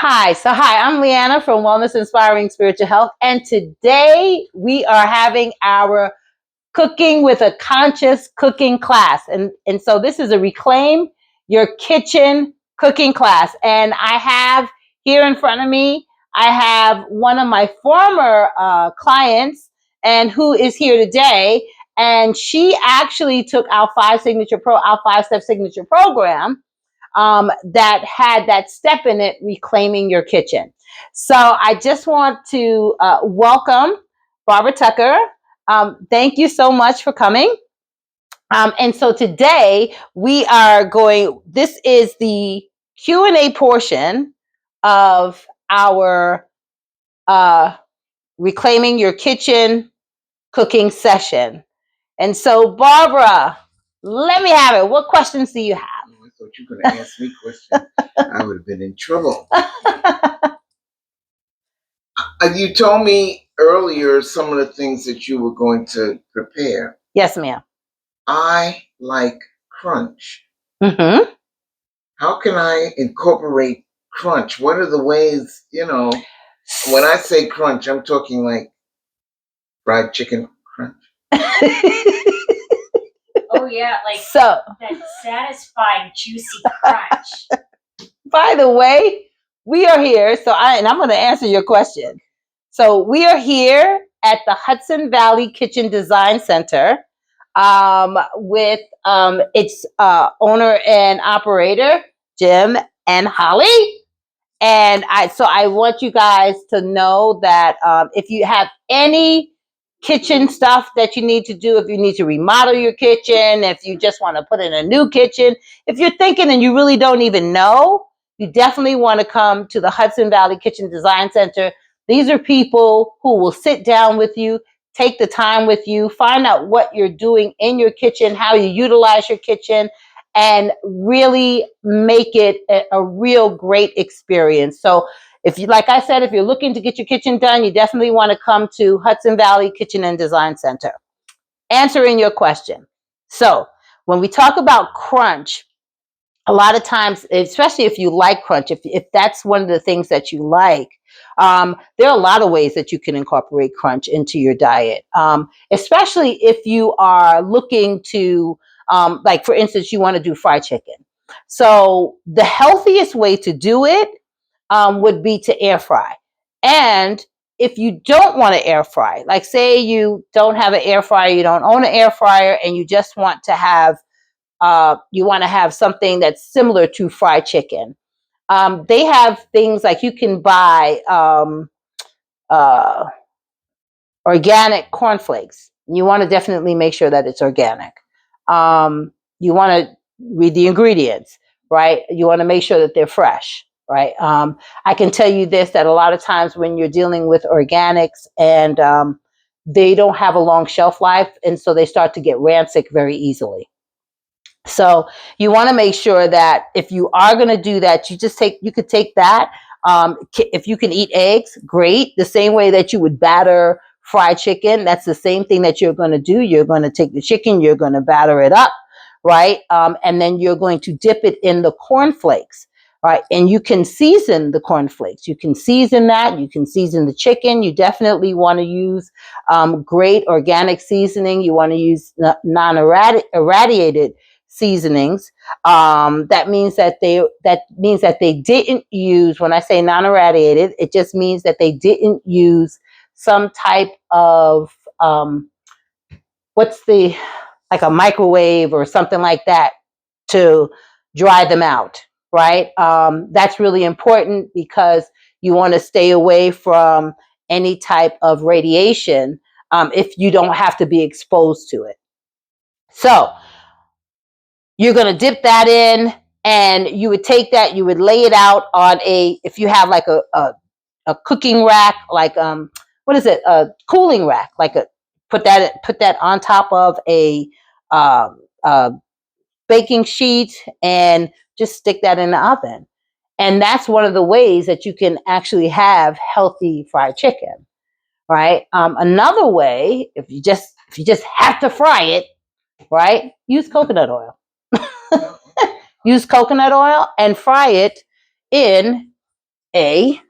Hi, I'm Leanna from Wellness Inspiring Spiritual Health, and today we are having our Cooking with a Conscious cooking class. And so this is a Reclaim Your Kitchen cooking class. And I have here in front of me, I have one of my former clients and who is here today. And she actually took our our 5-step signature program that had that step in it, reclaiming your kitchen. So I just want to welcome Barbara Tucker. Thank you so much for coming. And so today this is the Q&A portion of our Reclaiming Your Kitchen cooking session. And so Barbara, let me have it. What questions do you have? I thought you were going to ask me questions. I would have been in trouble. You told me earlier some of the things that you were going to prepare. Yes, ma'am. I like crunch. Mm-hmm. How can I incorporate crunch? What are the ways, when I say crunch, I'm talking like fried chicken crunch. Oh yeah, like that satisfying, juicy crunch. By the way, we are here. I'm going to answer your question. So we are here at the Hudson Valley Kitchen Design Center with its owner and operator, Jim and Holly. And I want you guys to know that if you have any kitchen stuff that you need to do, if you need to remodel your kitchen, if you just want to put in a new kitchen, if you're thinking and you really don't even know, you definitely want to come to the Hudson Valley Kitchen Design Center. These are people who will sit down with you, take the time with you, find out what you're doing in your kitchen, how you utilize your kitchen, and really make it a real great experience. So if you, like I said, if you're looking to get your kitchen done, you definitely want to come to Hudson Valley Kitchen and Design Center. Answering your question. So when we talk about crunch, a lot of times, especially if you like crunch, if that's one of the things that you like, there are a lot of ways that you can incorporate crunch into your diet, especially if you are looking to, like for instance, you want to do fried chicken. So the healthiest way to do it would be to air fry. And if you don't want to air fry, like say you don't have an air fryer, you don't own an air fryer, and you just want to have something that's similar to fried chicken. They have things like you can buy organic cornflakes. You want to definitely make sure that it's organic. You want to read the ingredients, right? You want to make sure that they're fresh, right? I can tell you this, that a lot of times when you're dealing with organics and they don't have a long shelf life, and so they start to get rancid very easily. So you want to make sure that if you are going to do that, you could take that. If you can eat eggs, great. The same way that you would batter fried chicken, that's the same thing that you're going to do. You're going to take the chicken, you're going to batter it up, right? And then you're going to dip it in the cornflakes, right? And you can season the cornflakes. You can season that. You can season the chicken. You definitely want to use great organic seasoning. You want to use non-irradiated seasonings. That means that they didn't use, when I say non-irradiated, it just means that they didn't use some type of like a microwave or something like that to dry them out, right? That's really important because you want to stay away from any type of radiation if you don't have to be exposed to it. So you're going to dip that in, and you would take that, you would lay it out on if you have like a cooking rack, like what is it, a cooling rack, put that on top of a baking sheet and just stick that in the oven. And that's one of the ways that you can actually have healthy fried chicken, right? Another way, if you just have to fry it, right, use coconut oil. Use coconut oil and fry it in A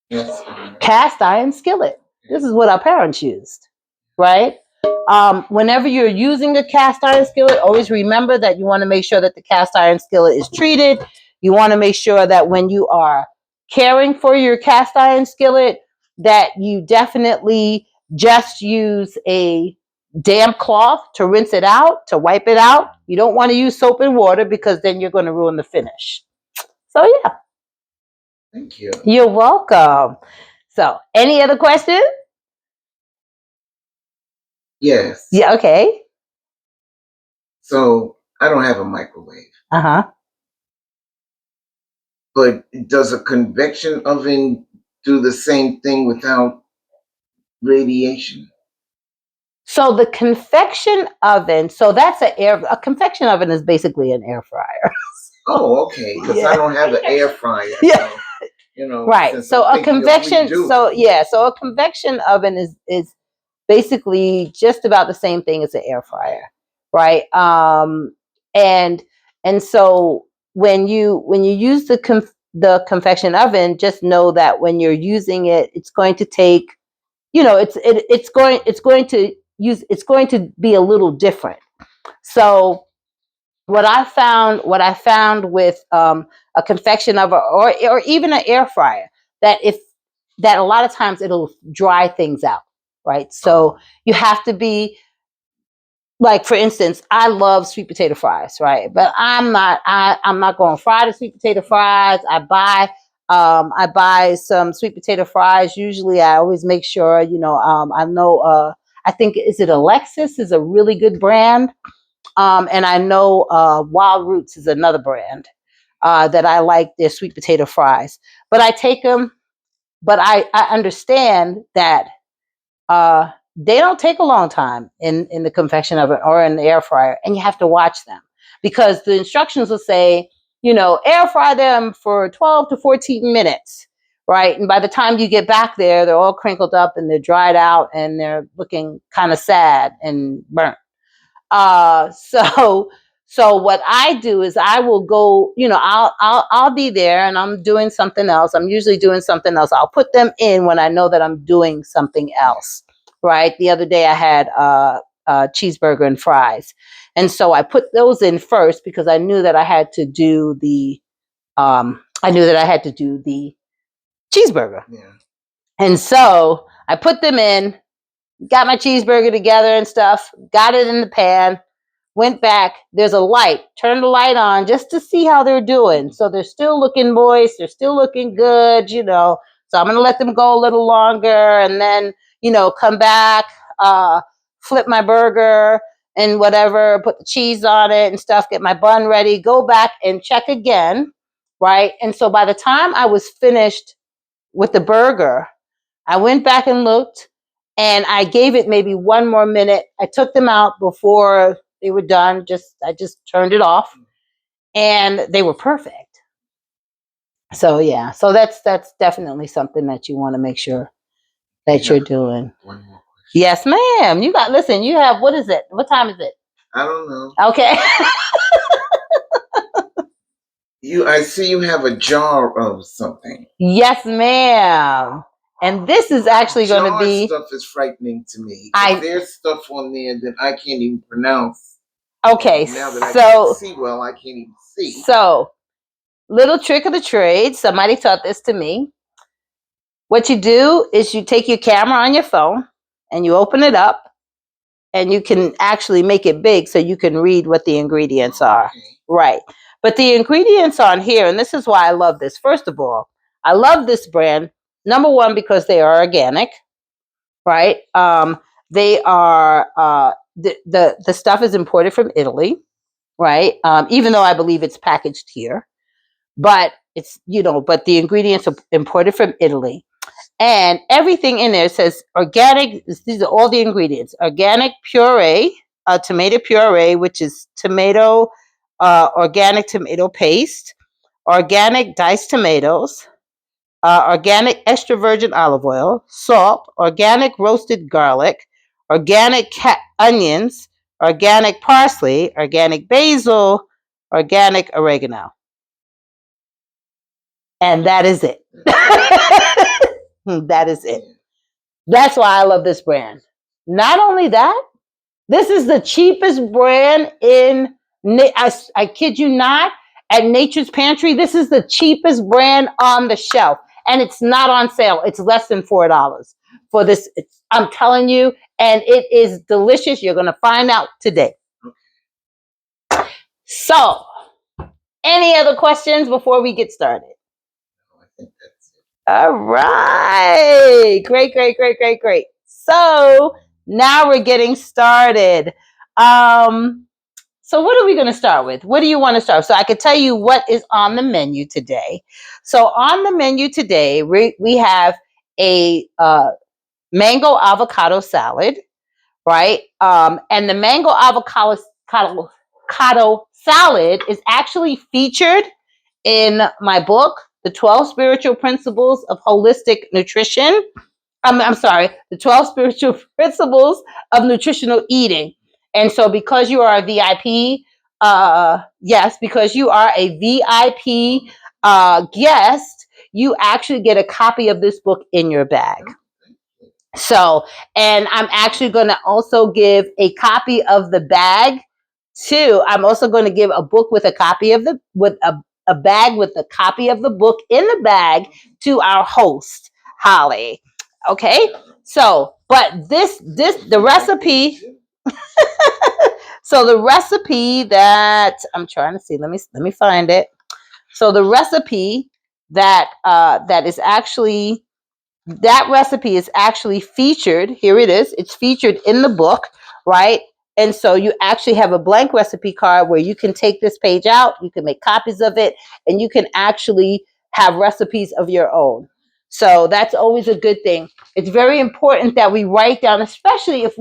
Yes. cast iron skillet. This is what our parents used, right? Whenever you're using a cast iron skillet, always remember that you want to make sure that the cast iron skillet is treated. You want to make sure that when you are caring for your cast iron skillet, that you definitely just use a damp cloth to rinse it out, to wipe it out. You don't want to use soap and water because then you're going to ruin the finish. So yeah. Thank you. You're welcome. So, any other questions? Yes. Yeah, okay. So I don't have a microwave. Uh-huh. But does a convection oven do the same thing without radiation? So the convection oven, so that's a convection oven is basically an air fryer. Oh, okay. Because Yeah. I don't have an air fryer. Yeah. So, right. So a convection, so a convection oven is basically just about the same thing as an air fryer, right? And so when you use the convection oven, just know that when you're using it, it's going to take, it's going to be a little different. So what I found with a convection oven or even an air fryer, that a lot of times it'll dry things out, right? So you have to be, like, for instance, I love sweet potato fries, right? But I'm not going to fry the sweet potato fries. I buy some sweet potato fries. Usually I always make sure, I think, is it Alexis is a really good brand. And I know Wild Roots is another brand that I like their sweet potato fries. But I take them, but I understand that they don't take a long time in the convection oven or in the air fryer, and you have to watch them because the instructions will say, air fry them for 12 to 14 minutes, right? And by the time you get back there, they're all crinkled up and they're dried out and they're looking kind of sad and burnt. So what I do is I will go, I'll be there and I'm doing something else. I'm usually doing something else. I'll put them in when I know that I'm doing something else, right? The other day I had cheeseburger and fries. And so I put those in first because I knew that I had to do the cheeseburger. Yeah. And so I put them in, got my cheeseburger together and stuff, got it in the pan, went back. There's a light. Turn the light on just to see how they're doing. So they're still looking moist. They're still looking good, So I'm going to let them go a little longer and then, come back, flip my burger and whatever, put the cheese on it and stuff, get my bun ready, go back and check again, right? And so by the time I was finished with the burger, I went back and looked and I gave it maybe one more minute. I took them out before they were done. I just turned it off and they were perfect. So yeah, so that's definitely something that you want to make sure that you're doing. One more question. Yes, ma'am. Listen, you have, what is it? What time is it? I don't know. Okay. I see you have a jar of something. Yes, ma'am. And this is actually going to be stuff is frightening to me. There's stuff on there that I can't even pronounce. Okay, now that I can't see well, I can't even see. So, little trick of the trade. Somebody taught this to me. What you do is you take your camera on your phone and you open it up and you can actually make it big so you can read what the ingredients are. Okay. Right. But the ingredients on here, and this is why I love this. First of all, I love this brand. Number one, because they are organic, right? They are, the stuff is imported from Italy, right? Even though I believe it's packaged here, but but the ingredients are imported from Italy. And everything in there says organic. These are all the ingredients. Organic puree, tomato puree, which is organic tomato paste, organic diced tomatoes, organic extra virgin olive oil, salt, organic roasted garlic, organic onions, organic parsley, organic basil, organic oregano. And that is it. That is it. That's why I love this brand. Not only that, this is the cheapest brand in, I kid you not, at Nature's Pantry. This is the cheapest brand on the shelf. And it's not on sale. It's less than $4 for this. I'm telling you, and it is delicious. You're going to find out today. So, any other questions before we get started? I think that's it. All right. Great. So now we're getting started. So what are we going to start with? What do you want to start with? So I can tell you what is on the menu today. So on the menu today, we have a mango avocado salad, right? And the mango avocado salad is actually featured in my book, The 12 Spiritual Principles of Holistic Nutrition. I'm sorry, The 12 Spiritual Principles of Nutritional Eating. And so because you are a VIP, because you are a VIP guest, you actually get a copy of this book in your bag. So, and I'm actually going to also give a copy of the bag too. I'm also going to give a book with a copy of a bag with a copy of the book in the bag to our host, Holly. Okay. So, but the recipe. So the recipe that I'm trying to see, let me find it. So the recipe that recipe is actually featured. Here it is. It's featured in the book, right? And so you actually have a blank recipe card where you can take this page out, you can make copies of it, and you can actually have recipes of your own. So that's always a good thing. It's very important that we write down, especially if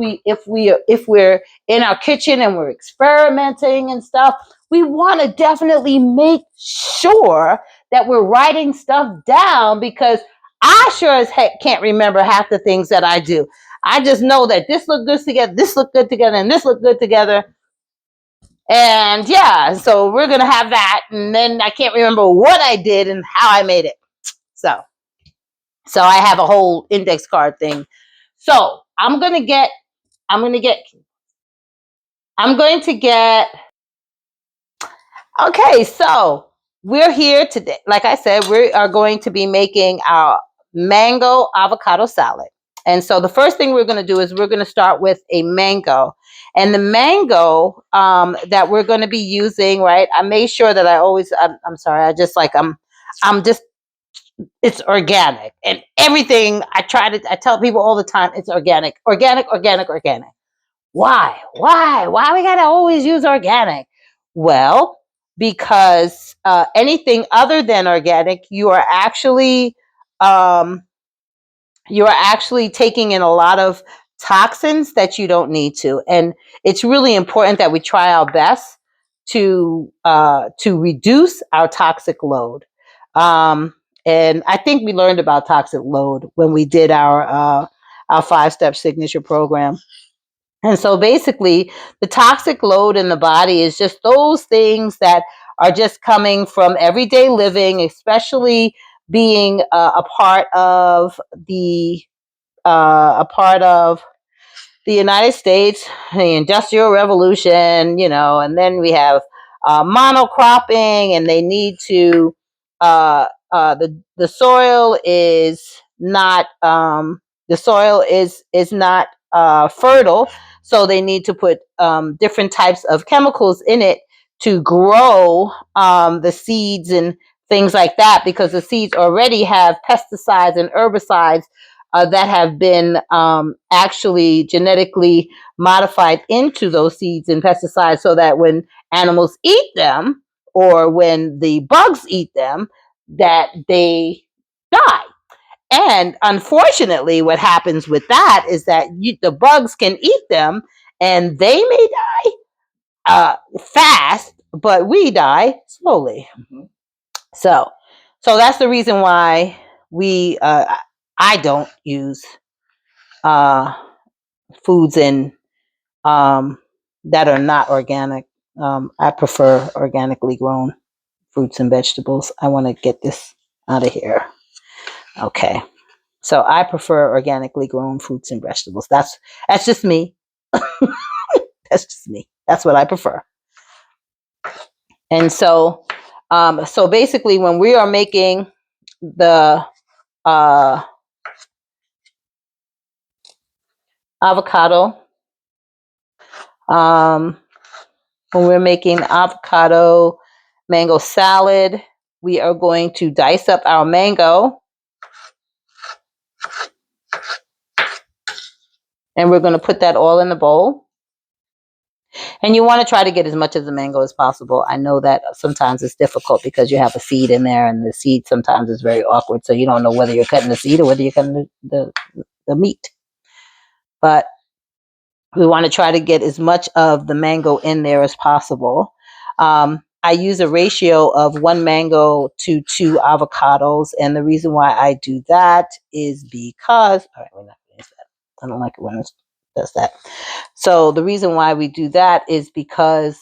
we're in our kitchen and we're experimenting and stuff. We want to definitely make sure that we're writing stuff down, because I sure as heck can't remember half the things that I do. I just know that this looked good together, this looked good together, and this looked good together. And yeah, so we're going to have that. And then I can't remember what I did and how I made it. So I have a whole index card thing. So I'm going to get, okay, so we're here today. Like I said, we are going to be making our mango avocado salad. And so the first thing we're going to do is we're going to start with a mango. And the mango that we're going to be using, right? I made sure that I'm sorry, I'm just, it's organic. And everything I tell people all the time, it's organic. Why? Why we gotta always use organic? Well, because anything other than organic, you are actually taking in a lot of toxins that you don't need to, and it's really important that we try our best to reduce our toxic load. And I think we learned about toxic load when we did our 5-step signature program. And so basically, the toxic load in the body is just those things that are just coming from everyday living, especially being a part of the United States, the Industrial Revolution, and then we have monocropping, and they need to the soil is not fertile, so they need to put different types of chemicals in it to grow the seeds and things like that, because the seeds already have pesticides and herbicides that have been actually genetically modified into those seeds and pesticides, so that when animals eat them, or when the bugs eat them, that they die. And unfortunately, what happens with that is that the bugs can eat them, and they may die fast, but we die slowly. Mm-hmm. So that's the reason why I don't use foods that are not organic. I prefer organically grown fruits and vegetables. I want to get this out of here. Okay. So I prefer organically grown fruits and vegetables. That's just me. That's just me. That's what I prefer. And so, so basically, when we are making the avocado, when we're making avocado mango salad, we are going to dice up our mango, and we're going to put that all in the bowl. And you want to try to get as much of the mango as possible. I know that sometimes it's difficult because you have a seed in there, and the seed sometimes is very awkward, so you don't know whether you're cutting the seed or whether you're cutting the meat. But we want to try to get as much of the mango in there as possible. I use a ratio of 1 mango to 2 avocados, and the reason why I do that is because, all right, we're not going to use that. I don't like it when it does that. So the reason why we do that is because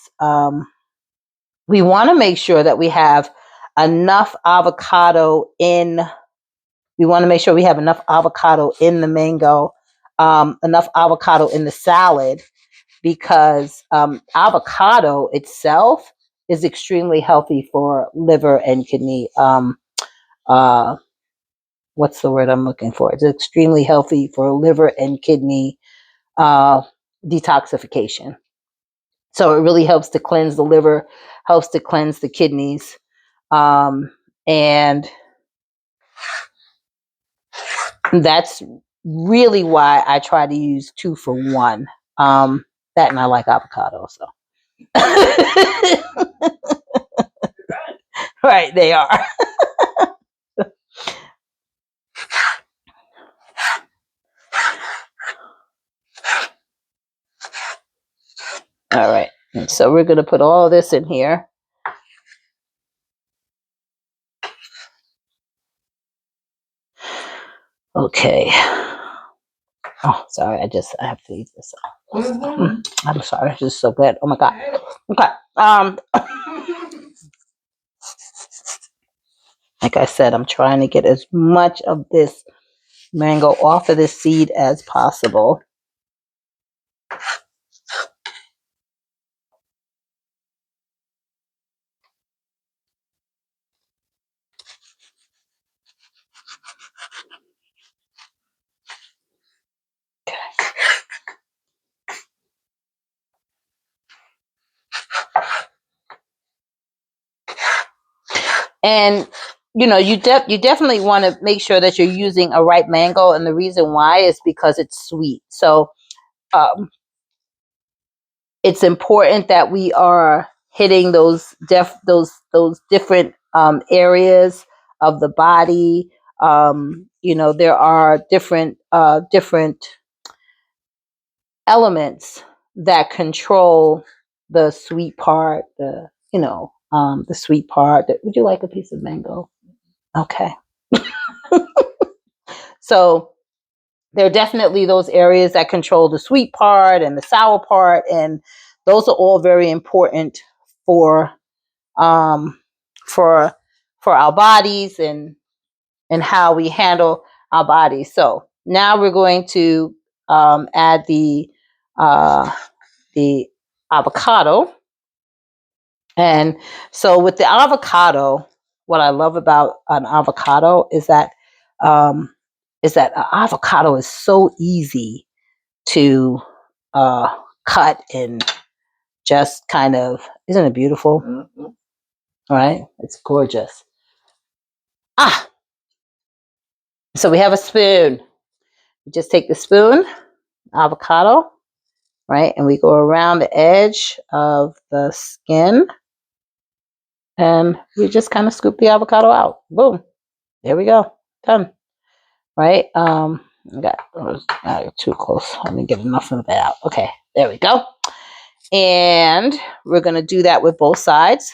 we want to make sure that we have enough avocado in. We want to make sure we have enough avocado in the mango, enough avocado in the salad, because avocado itself is extremely healthy for liver and kidney. What's the word I'm looking for? It's extremely healthy for liver and kidney detoxification. So it really helps to cleanse the liver, helps to cleanse the kidneys. And that's really why I try to use 2 for 1. That, and I like avocado, so. Right, they are. All right, and so we're going to put all this in here. Okay. Oh, sorry, I have to eat this. I'm sorry, this is so good. Oh my God. Okay. Like I said, I'm trying to get as much of this mango off of this seed as possible. And you definitely want to make sure that you're using a ripe mango, and the reason why is because it's sweet. So it's important that we are hitting those different areas of the body. There are different elements that control the sweet part. The sweet part. Would you like a piece of mango? Okay. So there are definitely those areas that control the sweet part and the sour part, and those are all very important for um, for our bodies and how we handle our bodies. So now we're going to add the avocado, and so with the avocado, what I love about an avocado is that an avocado is so easy to cut and just kind of, isn't it beautiful? Mm-hmm. Right? It's gorgeous. So we have a spoon. We just take the spoon, avocado, right? And we go around the edge of the skin, and we just kind of scoop the avocado out. Boom. There we go. Done. Right? Too close. I didn't get enough of that out. Okay. There we go. And we're going to do that with both sides.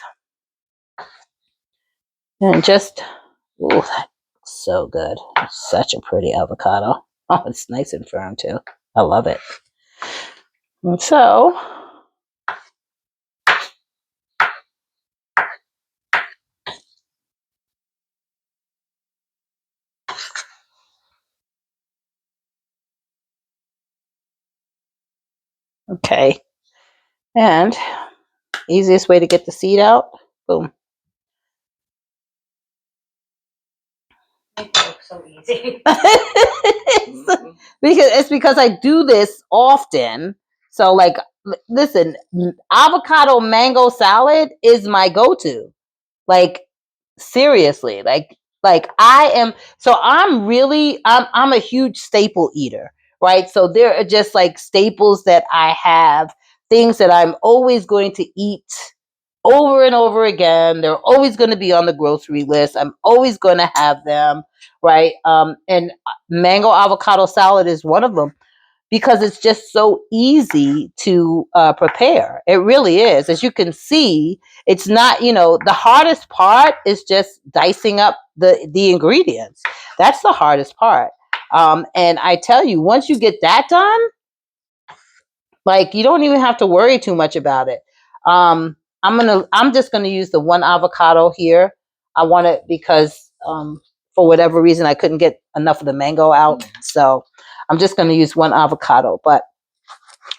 And just, ooh, that's so good. It's such a pretty avocado. Oh, it's nice and firm too. I love it. And so, Okay. And easiest way to get the seed out. Boom. Make it look so easy. Because I do this often. So like, listen, avocado mango salad is my go-to. Like, seriously, like I am. So I'm a huge staple eater, right? So there are just like staples that I have, things that I'm always going to eat over and over again. They're always going to be on the grocery list. I'm always going to have them, right? And mango avocado salad is one of them because it's just so easy to prepare. It really is. As you can see, it's not, the hardest part is just dicing up the ingredients. That's the hardest part. And I tell you, once you get that done, like, you don't even have to worry too much about it. I'm just gonna use the one avocado here. I want it because for whatever reason I couldn't get enough of the mango out. So I'm just gonna use one avocado. But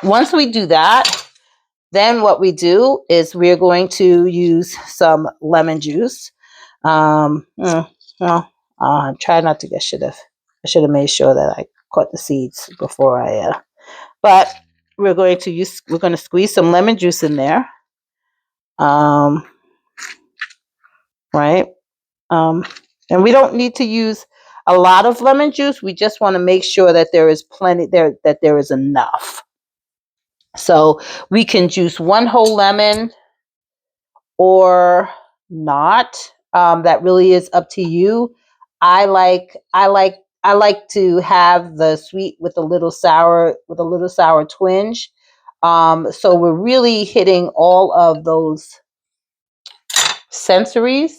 once we do that, then what we do is we're going to use some lemon juice. Well, try not to get I should have made sure that I caught the seeds before but we're going to squeeze some lemon juice in there. Right. And we don't need to use a lot of lemon juice. We just want to make sure that there is plenty there, that there is enough. So we can juice one whole lemon or not. That really is up to you. I like to have the sweet with a little sour twinge. So we're really hitting all of those sensories.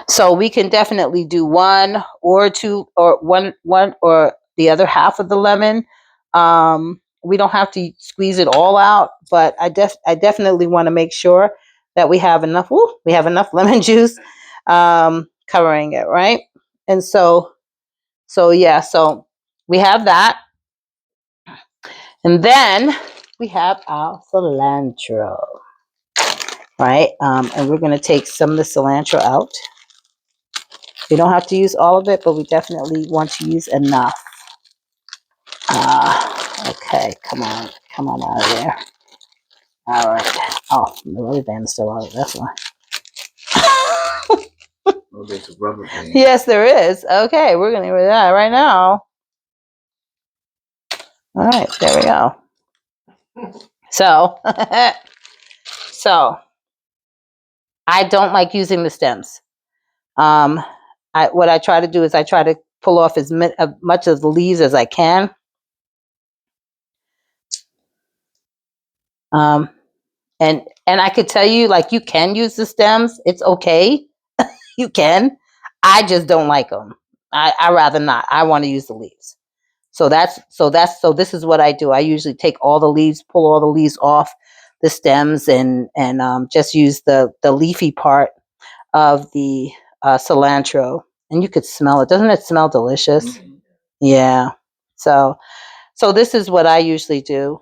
So we can definitely do one or two or one or the other half of the lemon. We don't have to squeeze it all out, but I definitely want to make sure that we have enough. We have enough lemon juice covering it, right? And so yeah, so we have that, and then we have our cilantro, right? And we're going to take some of the cilantro out. We don't have to use all of it, but we definitely want to use enough. Okay, come on out of there. All right. Oh, the rubber band is still out. That's why. Oh, there's a rubber band. Yes, there is. Okay, we're going to get rid of that right now. All right, there we go. So, so I don't like using the stems. What I try to do is I try to pull off as much of the leaves as I can. And I could tell you, like, you can use the stems. It's okay. You can. I just don't like them. I rather not. I want to use the leaves. So this is what I do. I usually take all the leaves, pull all the leaves off the stems, and just use the leafy part of the cilantro. And you could smell it. Doesn't it smell delicious? Mm-hmm. Yeah. So this is what I usually do.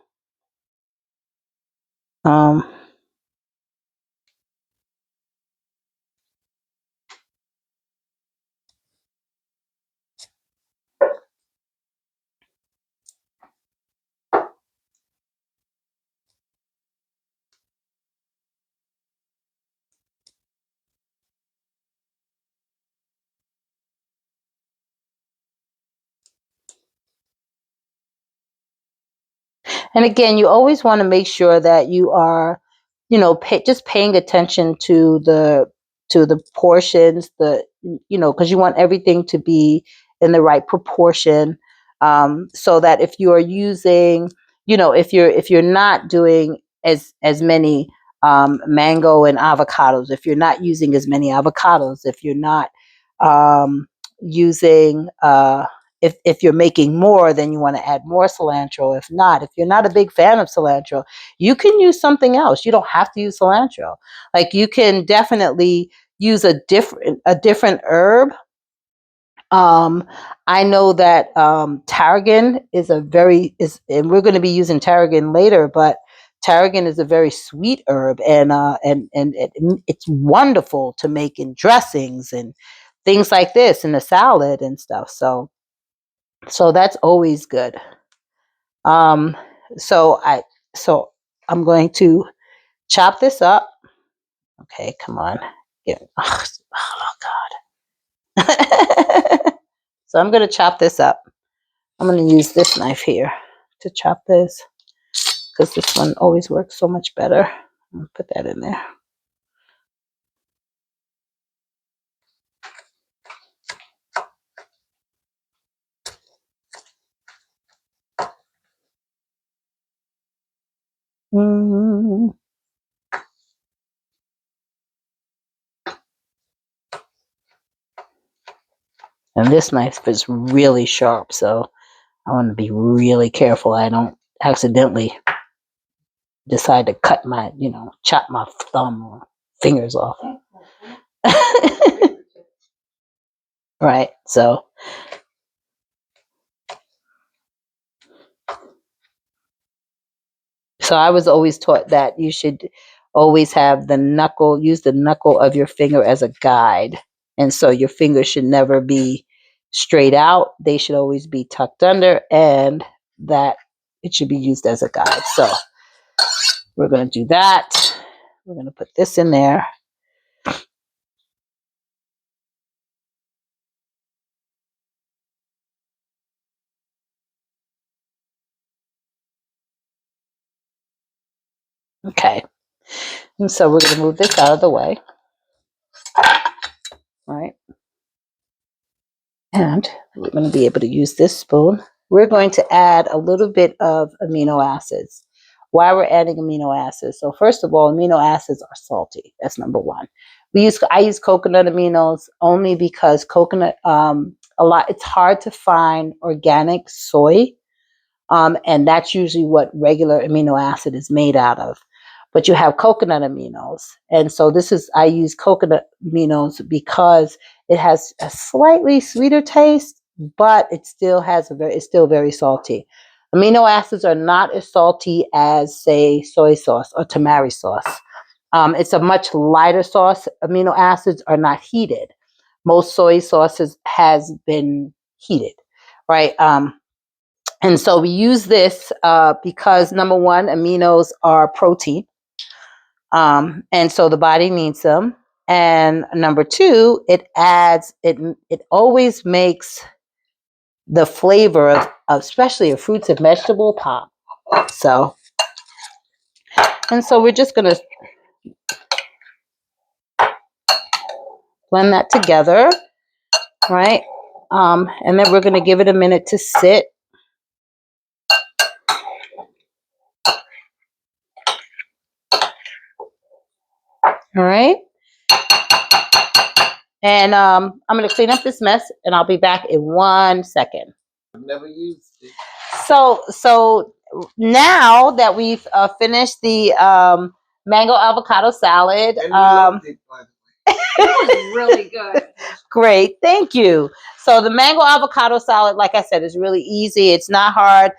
And again, you always want to make sure that you are, just paying attention to the portions, because you want everything to be in the right proportion, so that if you are using, if you're not doing as many mango and avocados, if you're not using as many avocados, if you're not using if you're making more, then you want to add more cilantro. If not, if you're not a big fan of cilantro, you can use something else. You don't have to use cilantro. Like, you can definitely use a different herb I know that tarragon is and we're going to be using tarragon later, but tarragon is a very sweet herb, and it's wonderful to make in dressings and things like this in a salad and stuff. So that's always good. Um, so I so I'm going to chop this up. Okay, come on. Yeah. Oh God. So I'm going to chop this up. I'm going to use this knife here to chop this because this one always works so much better. I'm going to put that in there. Mm. And this knife is really sharp, so I want to be really careful I don't accidentally decide to cut chop my thumb or fingers off. Right, so I was always taught that you should always have use the knuckle of your finger as a guide. And so your fingers should never be straight out. They should always be tucked under, and that it should be used as a guide. So we're going to do that. We're going to put this in there. Okay. And so we're going to move this out of the way. All right. And we're going to be able to use this spoon. We're going to add a little bit of amino acids. Why we're adding amino acids? So first of all, amino acids are salty. That's number one. I use coconut aminos only because coconut it's hard to find organic soy. And that's usually what regular amino acid is made out of. But you have coconut aminos. And so I use coconut aminos because it has a slightly sweeter taste, but it still it's still very salty. Amino acids are not as salty as, say, soy sauce or tamari sauce. It's a much lighter sauce. Amino acids are not heated. Most soy sauces has been heated, right? And so we use this because, number one, aminos are protein. And so the body needs them. And number two, it always makes the flavor of especially a fruits and vegetable pop. So we're just going to blend that together, right? And then we're going to give it a minute to sit. All right. And I'm going to clean up this mess, and I'll be back in 1 second. I've never used it. So now that we've finished the mango avocado salad, and we loved it, by the way. It was really good. Great, thank you. So the mango avocado salad, like I said, is really easy. It's not hard.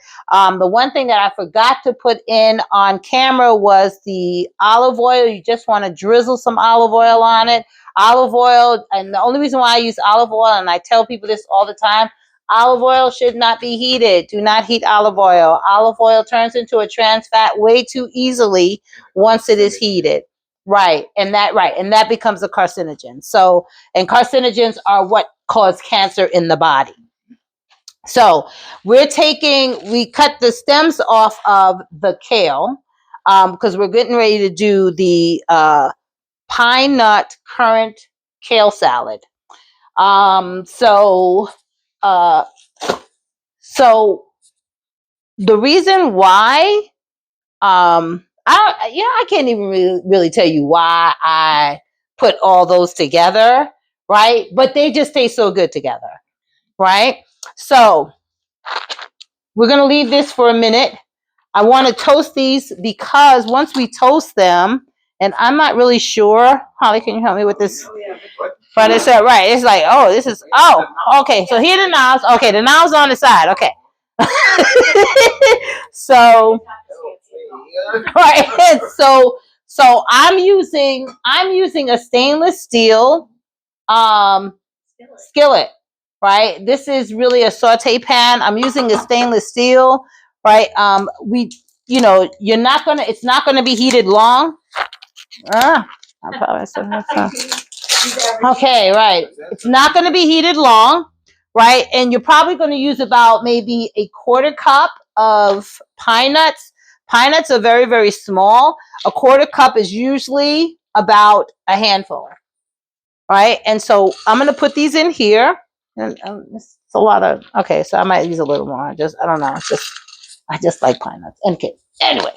The one thing that I forgot to put in on camera was the olive oil. You just want to drizzle some olive oil on it. Olive oil, and the only reason why I use olive oil, and I tell people this all the time, olive oil should not be heated. Do not heat olive oil. Olive oil turns into a trans fat way too easily once it is heated. Right, and that becomes a carcinogen. So, and carcinogens are what cause cancer in the body. So we cut the stems off of the kale because we're getting ready to do the pine nut currant kale salad. So the reason why I can't even really tell you why I put all those together, right? But they just taste so good together, right? So we're going to leave this for a minute. I want to toast these because once we toast them, and I'm not really sure, Holly, can you help me with this? But it's right. It's like, oh, this is okay. So here are the knobs. Okay, the knobs on the side. Okay. So right. So I'm using a stainless steel skillet. Right. This is really a saute pan. I'm using a stainless steel. Right. You're not gonna. It's not gonna be heated long. I probably said that. Okay, right. It's not going to be heated long, right? And you're probably going to use about maybe a quarter cup of pine nuts. Pine nuts are very, very small. A quarter cup is usually about a handful, right? And so I'm going to put these in here. And it's a lot of, okay, so I might use a little more. I don't know. I just like pine nuts. Okay, anyway.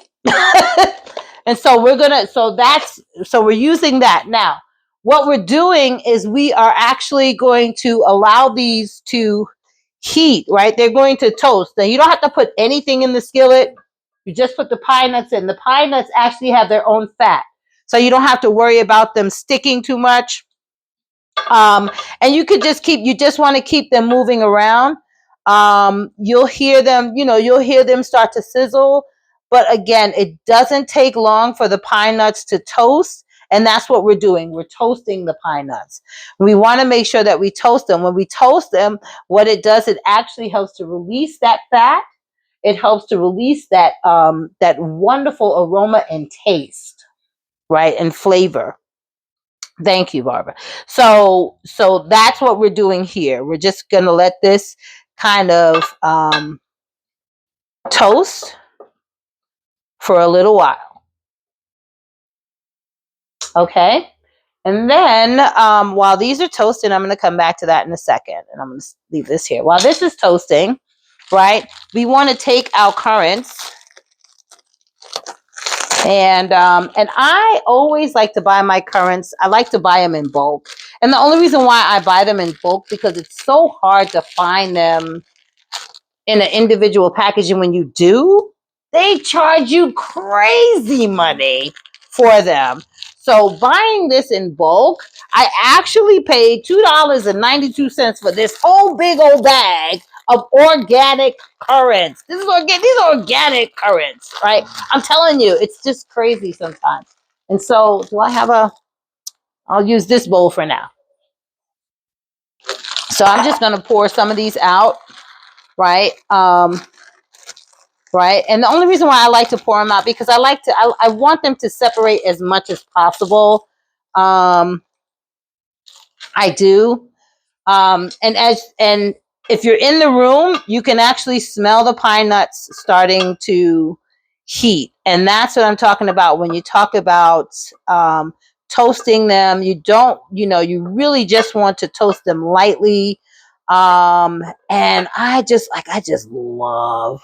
And so we're using that. Now, what we're doing is we are actually going to allow these to heat, right? They're going to toast. Now, you don't have to put anything in the skillet. You just put the pine nuts in. The pine nuts actually have their own fat. So you don't have to worry about them sticking too much. And you just want to keep them moving around. You'll hear them start to sizzle. But again, it doesn't take long for the pine nuts to toast. And that's what we're doing. We're toasting the pine nuts. We want to make sure that we toast them. When we toast them, what it does, it actually helps to release that fat. It helps to release that wonderful aroma and taste, right? And flavor. Thank you, Barbara. So that's what we're doing here. We're just going to let this kind of toast for a little while. Okay. And then while these are toasting, I'm going to come back to that in a second. And I'm going to leave this here. While this is toasting, right, we want to take our currants. And I always like to buy my currants. I like to buy them in bulk. And the only reason why I buy them in bulk, because it's so hard to find them in an individual package. And when you do, they charge you crazy money for them. So buying this in bulk, I actually paid $2.92 for this whole big old bag of organic currants. These are organic currants, right? I'm telling you, it's just crazy sometimes. And so I'll use this bowl for now. So I'm just going to pour some of these out, right? Right. And the only reason why I like to pour them out, because I want them to separate as much as possible. I do. And if you're in the room, you can actually smell the pine nuts starting to heat. And that's what I'm talking about. When you talk about toasting them, you really just want to toast them lightly. And I just love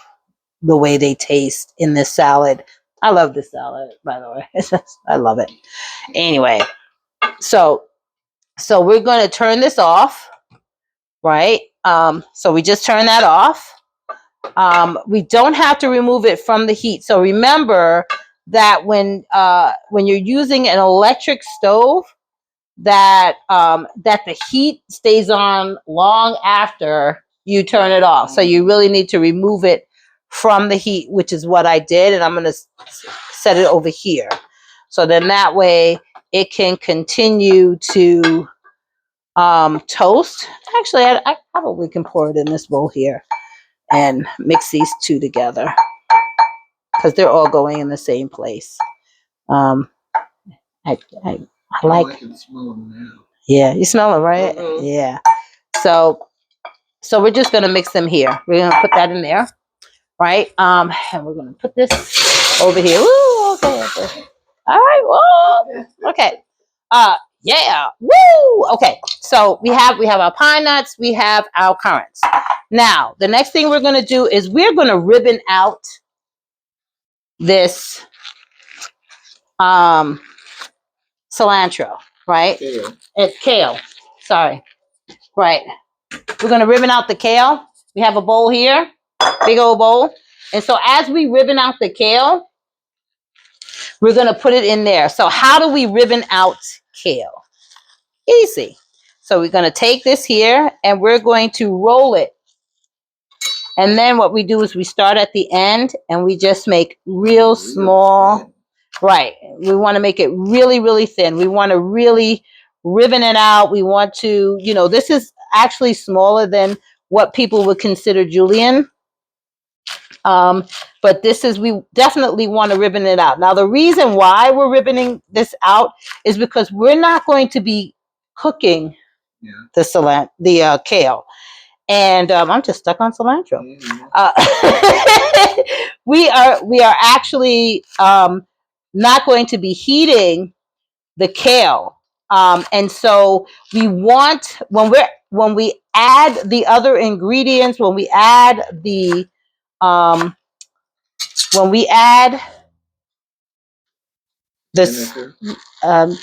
the way they taste in this salad. I love this salad, by the way. I love it. Anyway, so we're going to turn this off, right? So we just turn that off. We don't have to remove it from the heat. So remember that when you're using an electric stove, that the heat stays on long after you turn it off. So you really need to remove it from the heat, which is what I did. And I'm going to set it over here. So then that way it can continue to toast. Actually, I probably can pour it in this bowl here and mix these two together because they're all going in the same place. I like. I can smell them now. Yeah, you smell them, right? Mm-hmm. Yeah. So we're just gonna mix them here. We're gonna put that in there, right? And we're gonna put this over here. Woo, okay. All right. Whoa. Okay. Yeah. Woo. Okay. So we have our pine nuts. We have our currants. Now the next thing we're gonna do is we're gonna ribbon out this cilantro, right? Kale. It's kale. Sorry. Right. We're going to ribbon out the kale. We have a bowl here, big old bowl. And so as we ribbon out the kale, we're going to put it in there. So how do we ribbon out kale? Easy. So we're going to take this here and we're going to roll it. And then what we do is we start at the end and we just make real small. Thin. Right. We want to make it really, really thin. We want to really ribbon it out. We want to, this is actually smaller than what people would consider julienne. But we definitely want to ribbon it out. Now, the reason why we're ribboning this out is because we're not going to be cooking the kale. And I'm just stuck on cilantro. We are actually not going to be heating the kale, and so we want when we add the other ingredients, when we add the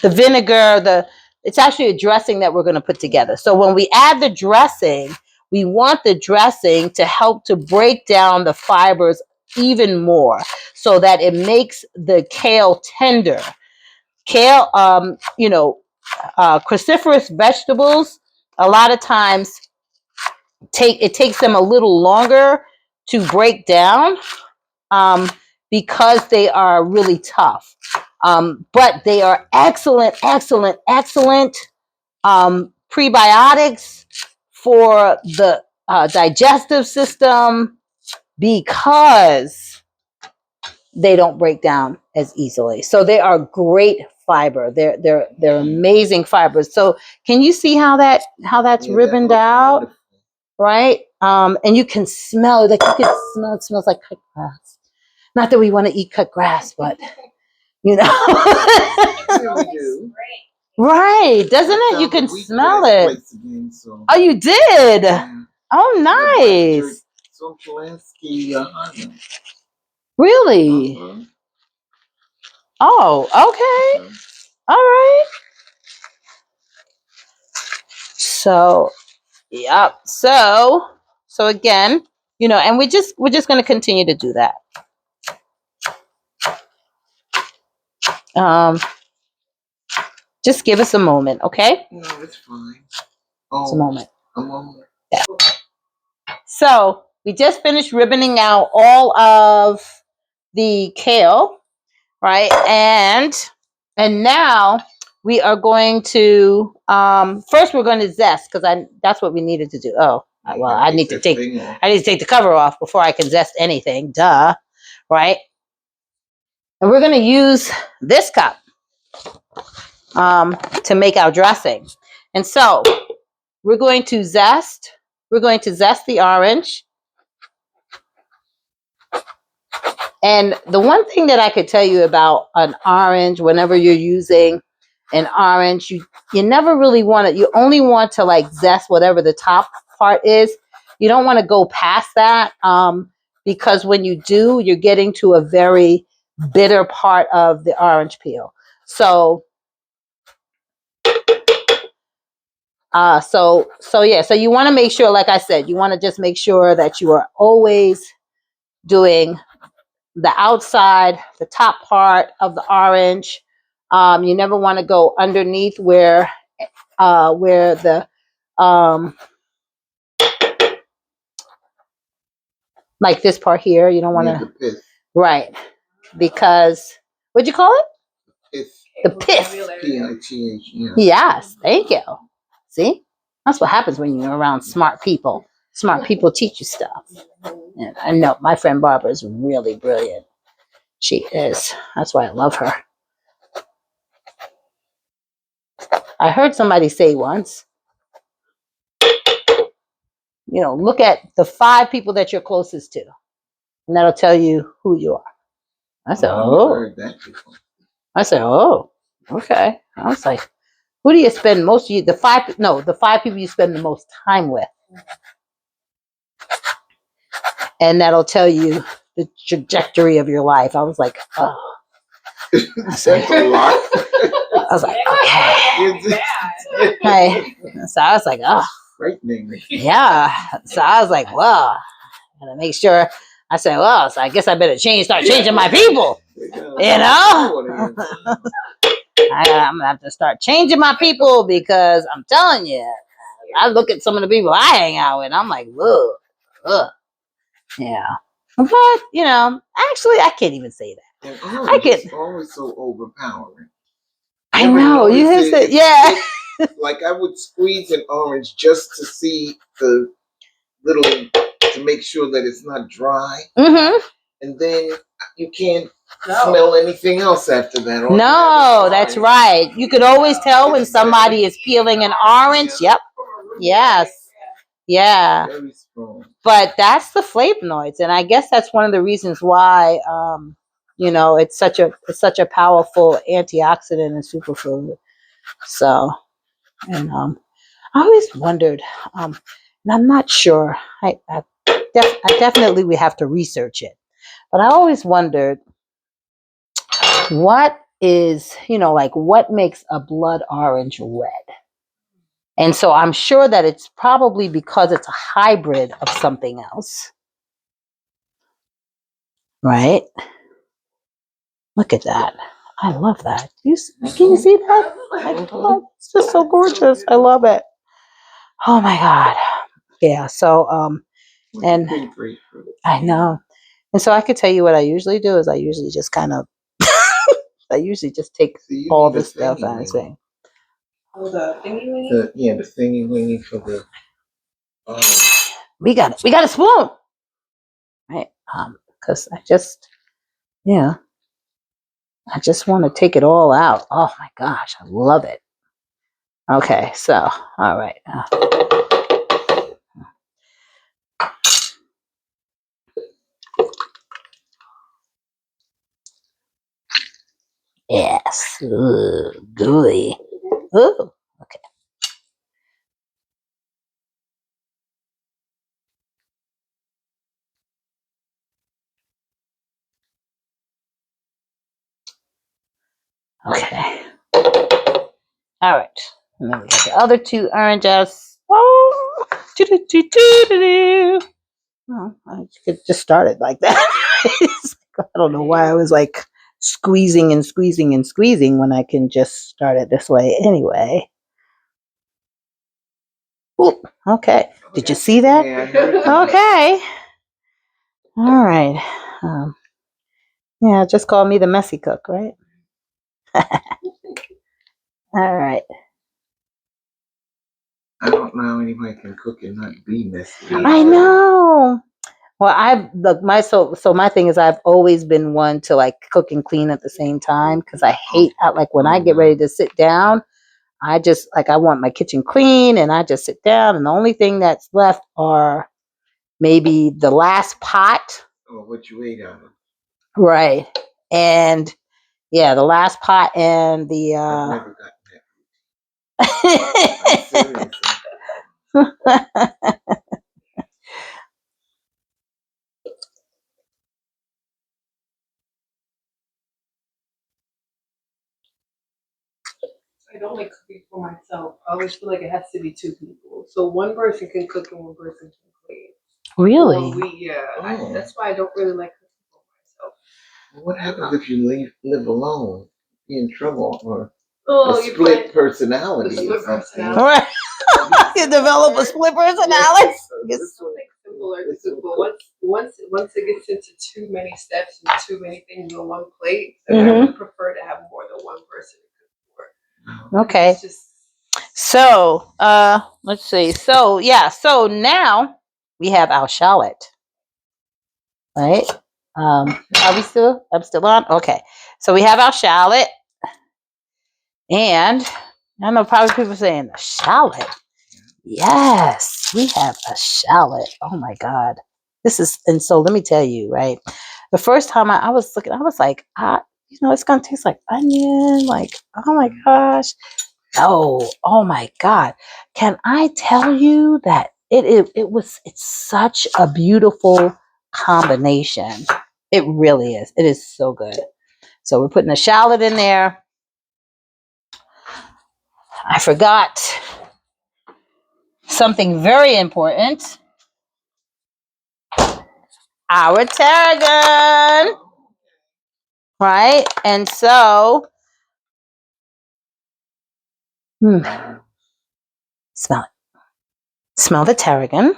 vinegar, it's actually a dressing that we're going to put together. So when we add the dressing, we want the dressing to help to break down the fibers even more so that it makes the kale tender. Kale, cruciferous vegetables, a lot of times it takes them a little longer to break down because they are really tough. But they are excellent prebiotics for the digestive system because they don't break down as easily. So they are great fiber. They're amazing fibers. So can you see how that's ribboned out? Wonderful. Right? And you can smell it. Like you can smell it smells like cut grass. Not that we want to eat cut grass, but Right, doesn't it? You can smell it. Again, so. Oh, you did? Yeah. Oh, nice. Really? Oh, okay. All right. So, yep. So again, and we're just going to continue to do that. Just give us a moment, okay? No, it's fine. It's a moment. A moment. Yeah. So we just finished ribboning out all of the kale, right? And now we are going to first we're going to zest because that's what we needed to do. Oh, well, I need to take the cover off before I can zest anything. Duh, right? And we're going to use this cup to make our dressing. And so we're going to zest the orange. And the one thing that I could tell you about an orange, whenever you're using an orange, you never really want to, you only want to like zest whatever the top part is. You don't want to go past that because when you do, you're getting to a very bitter part of the orange peel. So you want to make sure, like I said, you want to just make sure that you are always doing the outside, the top part of the orange. You never want to go underneath where the like this part here. You don't want to, right? Because what'd you call it? The pith. P-I-T-H. Yes, thank you. See, that's what happens when you're around smart people. Smart people teach you stuff. And I know my friend Barbara is really brilliant. She is. That's why I love her. I heard somebody say once, look at the 5 people that you're closest to, and that'll tell you who you are. I said, I said, oh, okay. I was like, who do you spend most of you, the 5 people you spend the most time with? And that'll tell you the trajectory of your life. I was like, oh. That's a lot. I was like, okay. So I was like, oh. Frightening. Yeah. So I was like, well, I gotta make sure. I said, well, so I guess I better start changing my people. I'm gonna have to start changing my people because I'm telling you, I look at some of the people I hang out with, and I'm like, ugh, ugh, yeah. But actually, I can't even say that. And I orange can. is always so overpowering. I Ever know you notice have it? to, yeah. Like I would squeeze an orange just to see the little, to make sure that it's not dry, Mm-hmm. and then you can't smell anything else after that. All you have No, is that's orange. right. You could always tell when somebody is peeling an orange. Yep. Yes. Yeah. Very strong. But that's the flavonoids, and I guess that's one of the reasons why it's such a powerful antioxidant and superfood. So, and I always wondered, and I'm not sure. I definitely we have to research it, but I always wondered what is like what makes a blood orange red. And so I'm sure that it's probably because it's a hybrid of something else, right? Look at that. I love that. Can you see that? It's just so gorgeous. I love it. Oh my God. Yeah. So, and I know. And so I could tell you what I usually do is I usually just kind of, I usually just take all this stuff and I say, Oh, the thingy wingy? The thingy wingy for the. we got a spoon, right? Because I just want to take it all out. Oh my gosh, I love it. Okay, so all right. Yes. Ooh, gooey. Ooh. Okay. Okay. All right. And then we got the other two oranges. Oh, well, I could just start it like that. I don't know why I was like squeezing and squeezing and squeezing when I can just start it this way anyway. Ooh, okay. Did you see that? Okay. All right. Yeah, just call me the messy cook, right? All right. I don't know how anybody can cook and not be messy. I know. Well, I've look my so my thing is I've always been one to like cook and clean at the same time because I hate like when I get ready to sit down, I just like I want my kitchen clean and I just sit down and the only thing that's left are maybe the last pot. Or what you ate out of. Right. And yeah, the last pot and the I've never gotten that. I'm serious. I don't like cooking for myself. I always feel like it has to be two people. So one person can cook and one person can clean. Really? That's why I don't really like cooking for myself. What happens if you live alone? Be in trouble or Oh, a split personality split or something. personality. All right. You develop a split personality. It's something simpler to do, but once it gets into too many steps and too many things on one plate, then I would prefer to have more than one person to cook for. Okay. It's just So, let's see. So, yeah. So now we have our shallot, right? Are we still? I'm still on. Okay. So we have our shallot, and I know probably people saying a shallot. Yes, we have a shallot. Oh my God, this is. And so let me tell you, right? The first time I was looking, I was like, it's gonna taste like onion. Like, oh my gosh. Oh, oh my God. Can I tell you that it's such a beautiful combination. It really is. It is so good. So we're putting a shallot in there. I forgot something very important. Our tarragon. Right? And so Smell it. Smell the tarragon.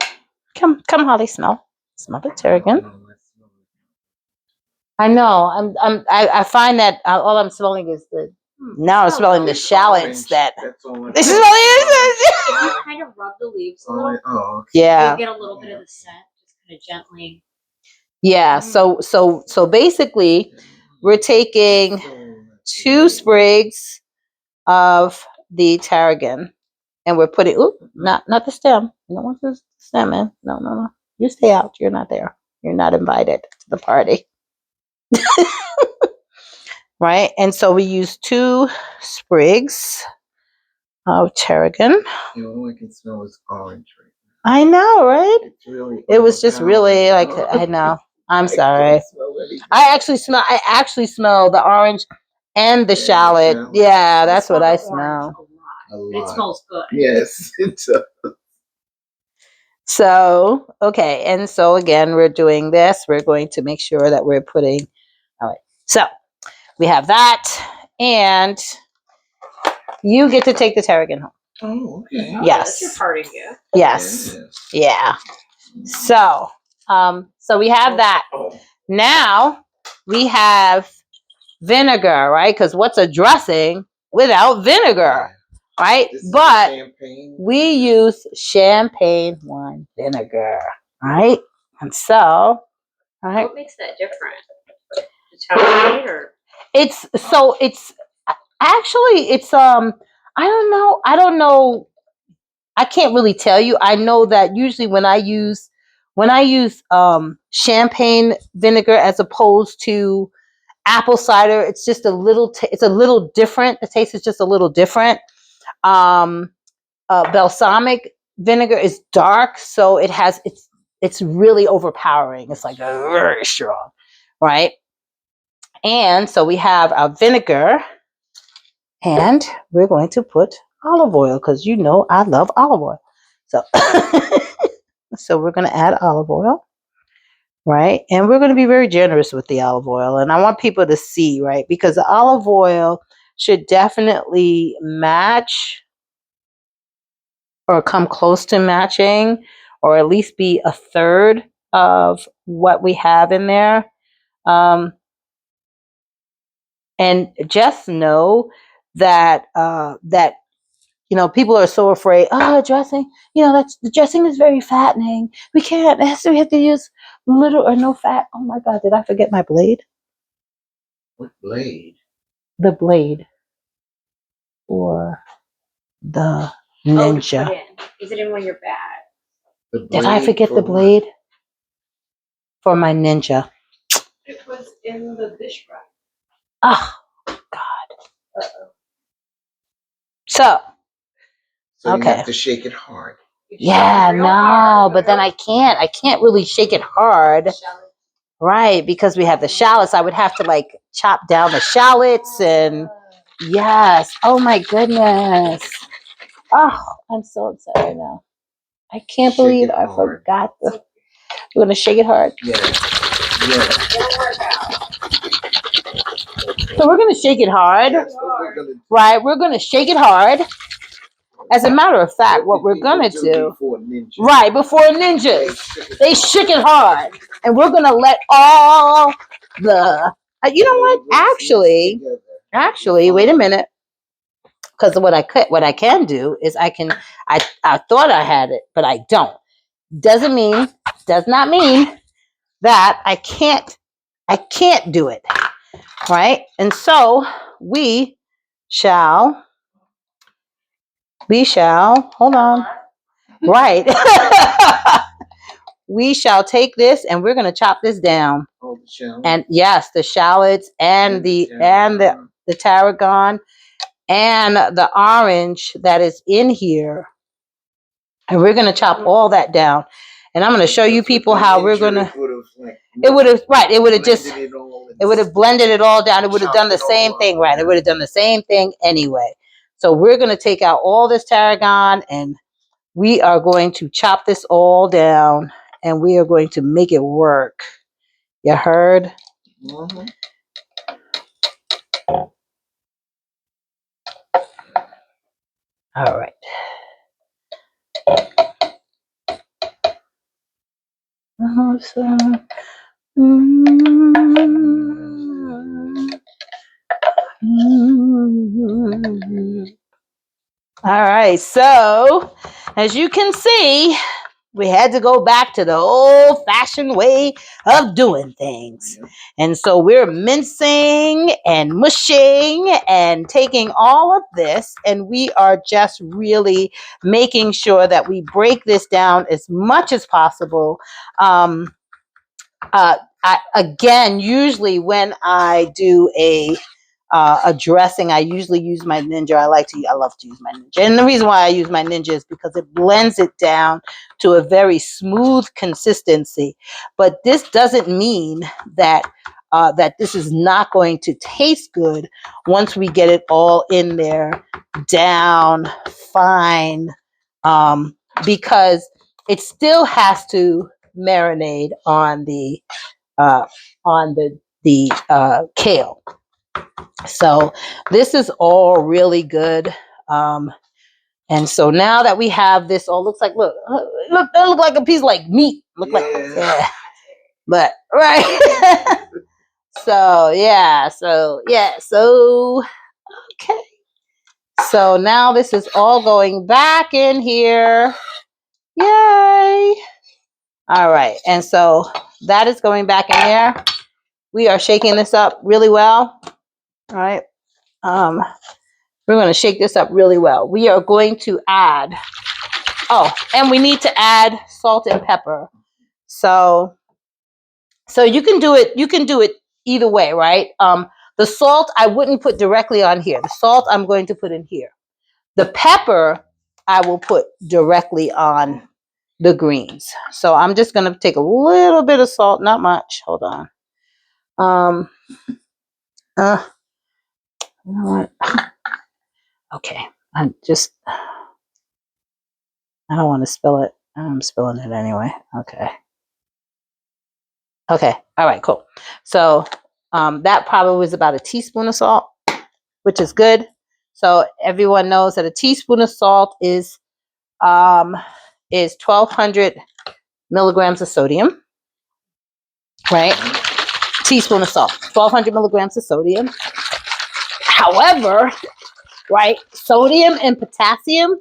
Come, Holly, smell. Smell the tarragon. I know. I find that all I'm smelling is the. Now I'm smelling the shallots. That. This is If you kind of rub the leaves a little, yeah. you get a little bit of the scent, just kind of gently. Yeah. So basically, we're taking 2 sprigs of the tarragon, and we're putting. Oop, not the stem. You don't want the stem in. No. You stay out. You're not there. You're not invited to the party. Right? And so we use 2 sprigs of tarragon. All I can smell is orange right I know, right? It's really it was just really like, I know. I'm sorry. I actually smell the orange and the shallot. Yeah, that's what I smell. A lot. But it smells good. Yes, it does. So, okay. And so again, we're doing this. We're going to make sure that we're putting, all right. So we have that, and you get to take the tarragon home. Oh, okay. Yes. That's your party gift. Yes. Yeah. So, so we have that. Now we have vinegar, right? Because what's a dressing without vinegar, right? But we use champagne wine vinegar, right? And so, all right. What makes that different? Italian or? It's actually I don't know. I can't really tell you. I know that usually when I use champagne vinegar as opposed to apple cider, it's just a little it's a little different. The taste is just a little different. Balsamic vinegar is dark, so it's really overpowering. It's like very strong, right? And so we have our vinegar, and we're going to put olive oil because you know I love olive oil. So, so we're going to add olive oil, right? And we're going to be very generous with the olive oil. And I want people to see, right? Because the olive oil should definitely match or come close to matching, or at least be a third of what we have in there. And just know that people are so afraid. Oh, dressing, that's the dressing is very fattening. We can't. We have to use little or no fat. Oh my God, did I forget my blade? What blade? The blade for the ninja. Oh, to put in. Is it in one of your bags? Did I forget the blade for my ninja? It was in the dish rack. Oh God. So you okay. have to shake it hard. Yeah, no, but then I can't really shake it hard. Right, because we have the shallots. I would have to like chop down the shallots and yes. Oh my goodness. Oh, I'm so upset right now. I can't believe I forgot the. You're gonna shake it hard. Yeah. So we're gonna shake it hard. Right, we're gonna shake it hard. As a matter of fact, what we're gonna do, right, before ninjas, they shook it hard, and we're gonna let all the, you know what? Actually, wait a minute, because what I can do is I thought I had it, but I don't. Does not mean that I can't do it, right? And so we shall. Hold on. Right. We shall take this and we're going to chop this down. Oh, the shallots. And yes, the shallots and the tarragon and the orange that is in here. And we're going to chop all that down. And I'm going to show you people how we're going to. It would have blended it all down. It would have done the same thing, right? It would have done the same thing anyway. So we're going to take out all this tarragon and we are going to chop this all down and we are going to make it work. You heard? Mm-hmm. All right. All right. So, as you can see, we had to go back to the old-fashioned way of doing things. And so we're mincing and mushing and taking all of this, and we are just really making sure that we break this down as much as possible. Again, usually when I do a dressing, I usually use my Ninja. I love to use my Ninja. And the reason why I use my Ninja is because it blends it down to a very smooth consistency. But this doesn't mean that that this is not going to taste good once we get it all in there down fine, because it still has to marinate on the uh, kale. So this is all really good. And so now that we have this all looks like, look, that look like a piece like meat. Look like, yeah. But right. So okay. So now this is all going back in here. Yay. All right. And so that is going back in there. We are shaking this up really well. All right. We're going to shake this up really well. We are going to add, and we need to add salt and pepper. So you can do it either way, right? The salt I wouldn't put directly on here. The salt I'm going to put in here. The pepper I will put directly on the greens. So I'm just going to take a little bit of salt, not much. Hold on. You know what? Okay. I don't want to spill it. I'm spilling it anyway. Okay. All right, cool. So that probably was about a teaspoon of salt, which is good. So everyone knows that a teaspoon of salt is 1,200 milligrams of sodium, right? Teaspoon of salt, 1,200 milligrams of sodium. However, right, sodium and potassium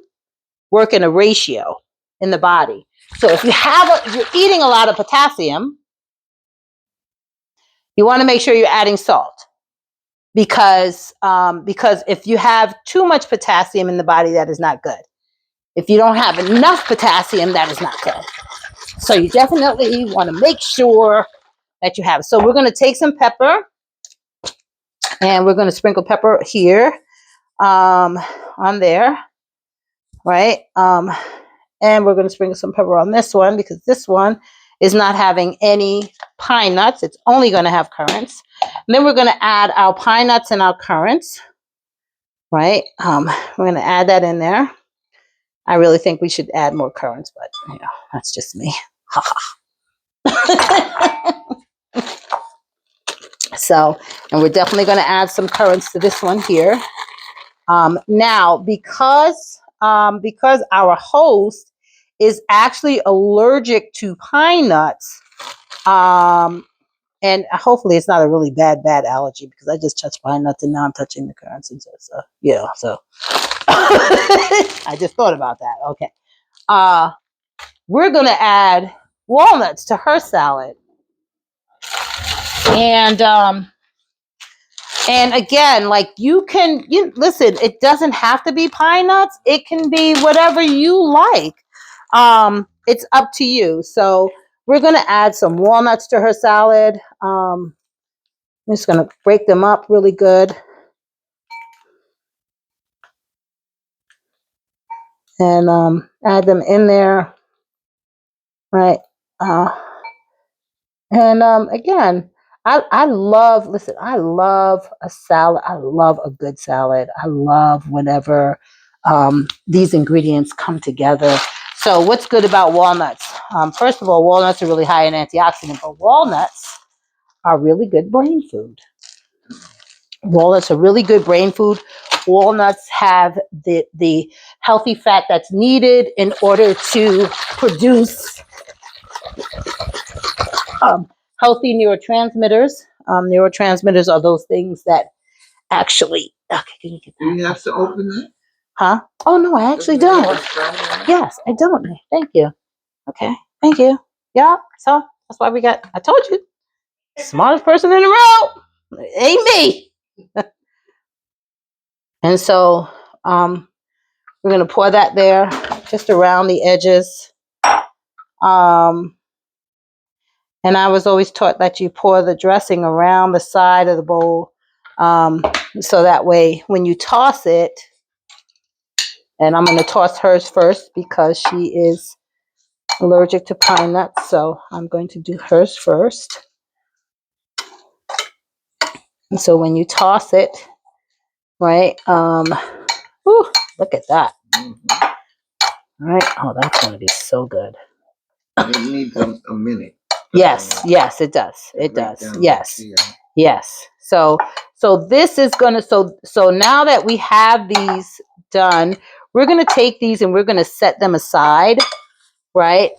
work in a ratio in the body. So if you're eating a lot of potassium, you want to make sure you're adding salt, because if you have too much potassium in the body, that is not good. If you don't have enough potassium, that is not good. So you definitely want to make sure that you have. So we're going to take some pepper, and we're going to sprinkle pepper here on there, right? And we're going to sprinkle some pepper on this one, because this one is not having any pine nuts. It's only going to have currants. And then we're going to add our pine nuts and our currants, right? We're going to add that in there. I really think we should add more currants, but that's just me. So, and we're definitely going to add some currants to this one here. Now, because our host is actually allergic to pine nuts, and hopefully it's not a really bad allergy, because I just touched pine nuts and now I'm touching the currants and stuff. So yeah, so I just thought about that. Okay, we're gonna add walnuts to her salad, and again, like you listen, it doesn't have to be pine nuts. It can be whatever you like. It's up to you. So we're going to add some walnuts to her salad. I'm just going to break them up really good. And add them in there. Right. Again, I love a salad. I love a good salad. I love whenever these ingredients come together. So what's good about walnuts? First of all, walnuts are really high in antioxidant, but walnuts are really good brain food. Walnuts are really good brain food. walnuts have the healthy fat that's needed in order to produce healthy neurotransmitters. Neurotransmitters are those things that actually. Okay, can you get Do that? you have to open it? Huh? Oh no, I actually Doesn't it don't. have a spot on it? Yes, I don't. Thank you. Okay, thank you. Yeah, so that's why we got. I told you, smartest person in the room ain't me. And so, we're gonna pour that there, just around the edges. Um, and I was always taught that you pour the dressing around the side of the bowl, so that way when you toss it, and I'm gonna toss hers first because she is allergic to pine nuts, so I'm going to do hers first. And so when you toss it, right, whew, look at that. Mhm. All right, oh, that's gonna be so good. It needs a minute. Yes, yes, it does. It Right does. down Yes, here. yes. So this is gonna, so now that we have these done, we're gonna take these and we're gonna set them aside, right?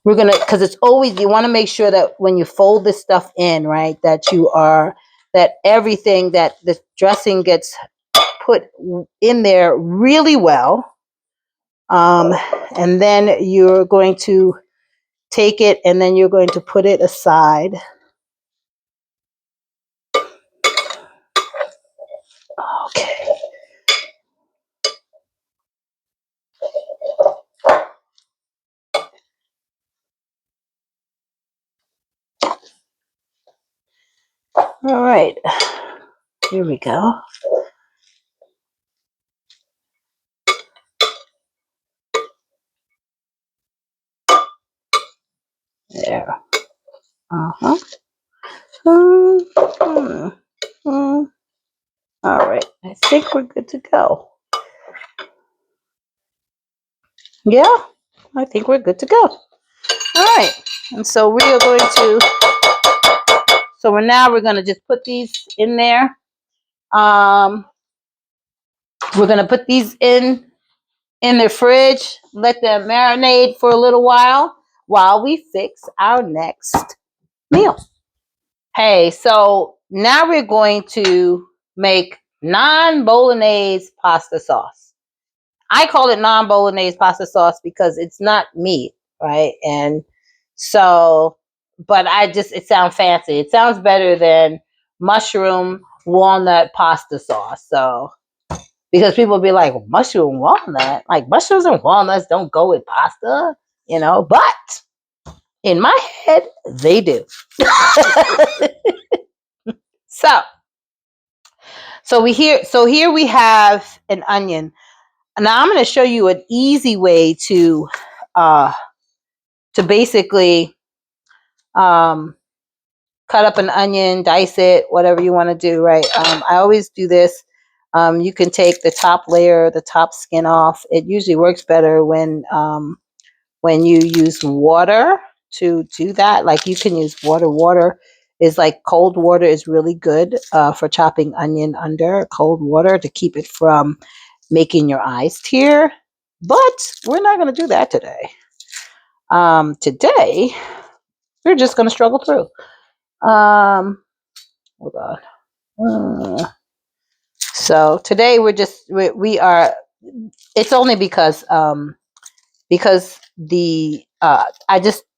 We're gonna, because it's always, you want to make sure that when you fold this stuff in, right, that everything, that the dressing gets put in there really well. And then you're going to take it and then you're going to put it aside. Okay. All right. Here we go. There. Uh-huh. All right. I think we're good to go. Yeah, I think we're good to go. All right. And so we are going to, we're going to just put these in there. We're going to put these in the fridge, let them marinate for a little while we fix our next meal. Hey, so now we're going to make non-bolognese pasta sauce. I call it non-bolognese pasta sauce because it's not meat, right? And so, but it sounds fancy. It sounds better than mushroom walnut pasta sauce. So, because people be like, mushroom walnut, like mushrooms and walnuts don't go with pasta, but in my head, they do. So here we have an onion. Now I'm going to show you an easy way to basically cut up an onion, dice it, whatever you want to do, right? I always do this. You can take the top layer, the top skin off. It usually works better when you use water to do that. Like you can use water. Water is like cold water is really good for chopping onion under cold water to keep it from making your eyes tear. But we're not going to do that today. Today, we're just going to struggle through. Hold on. So today we are. It's only because the I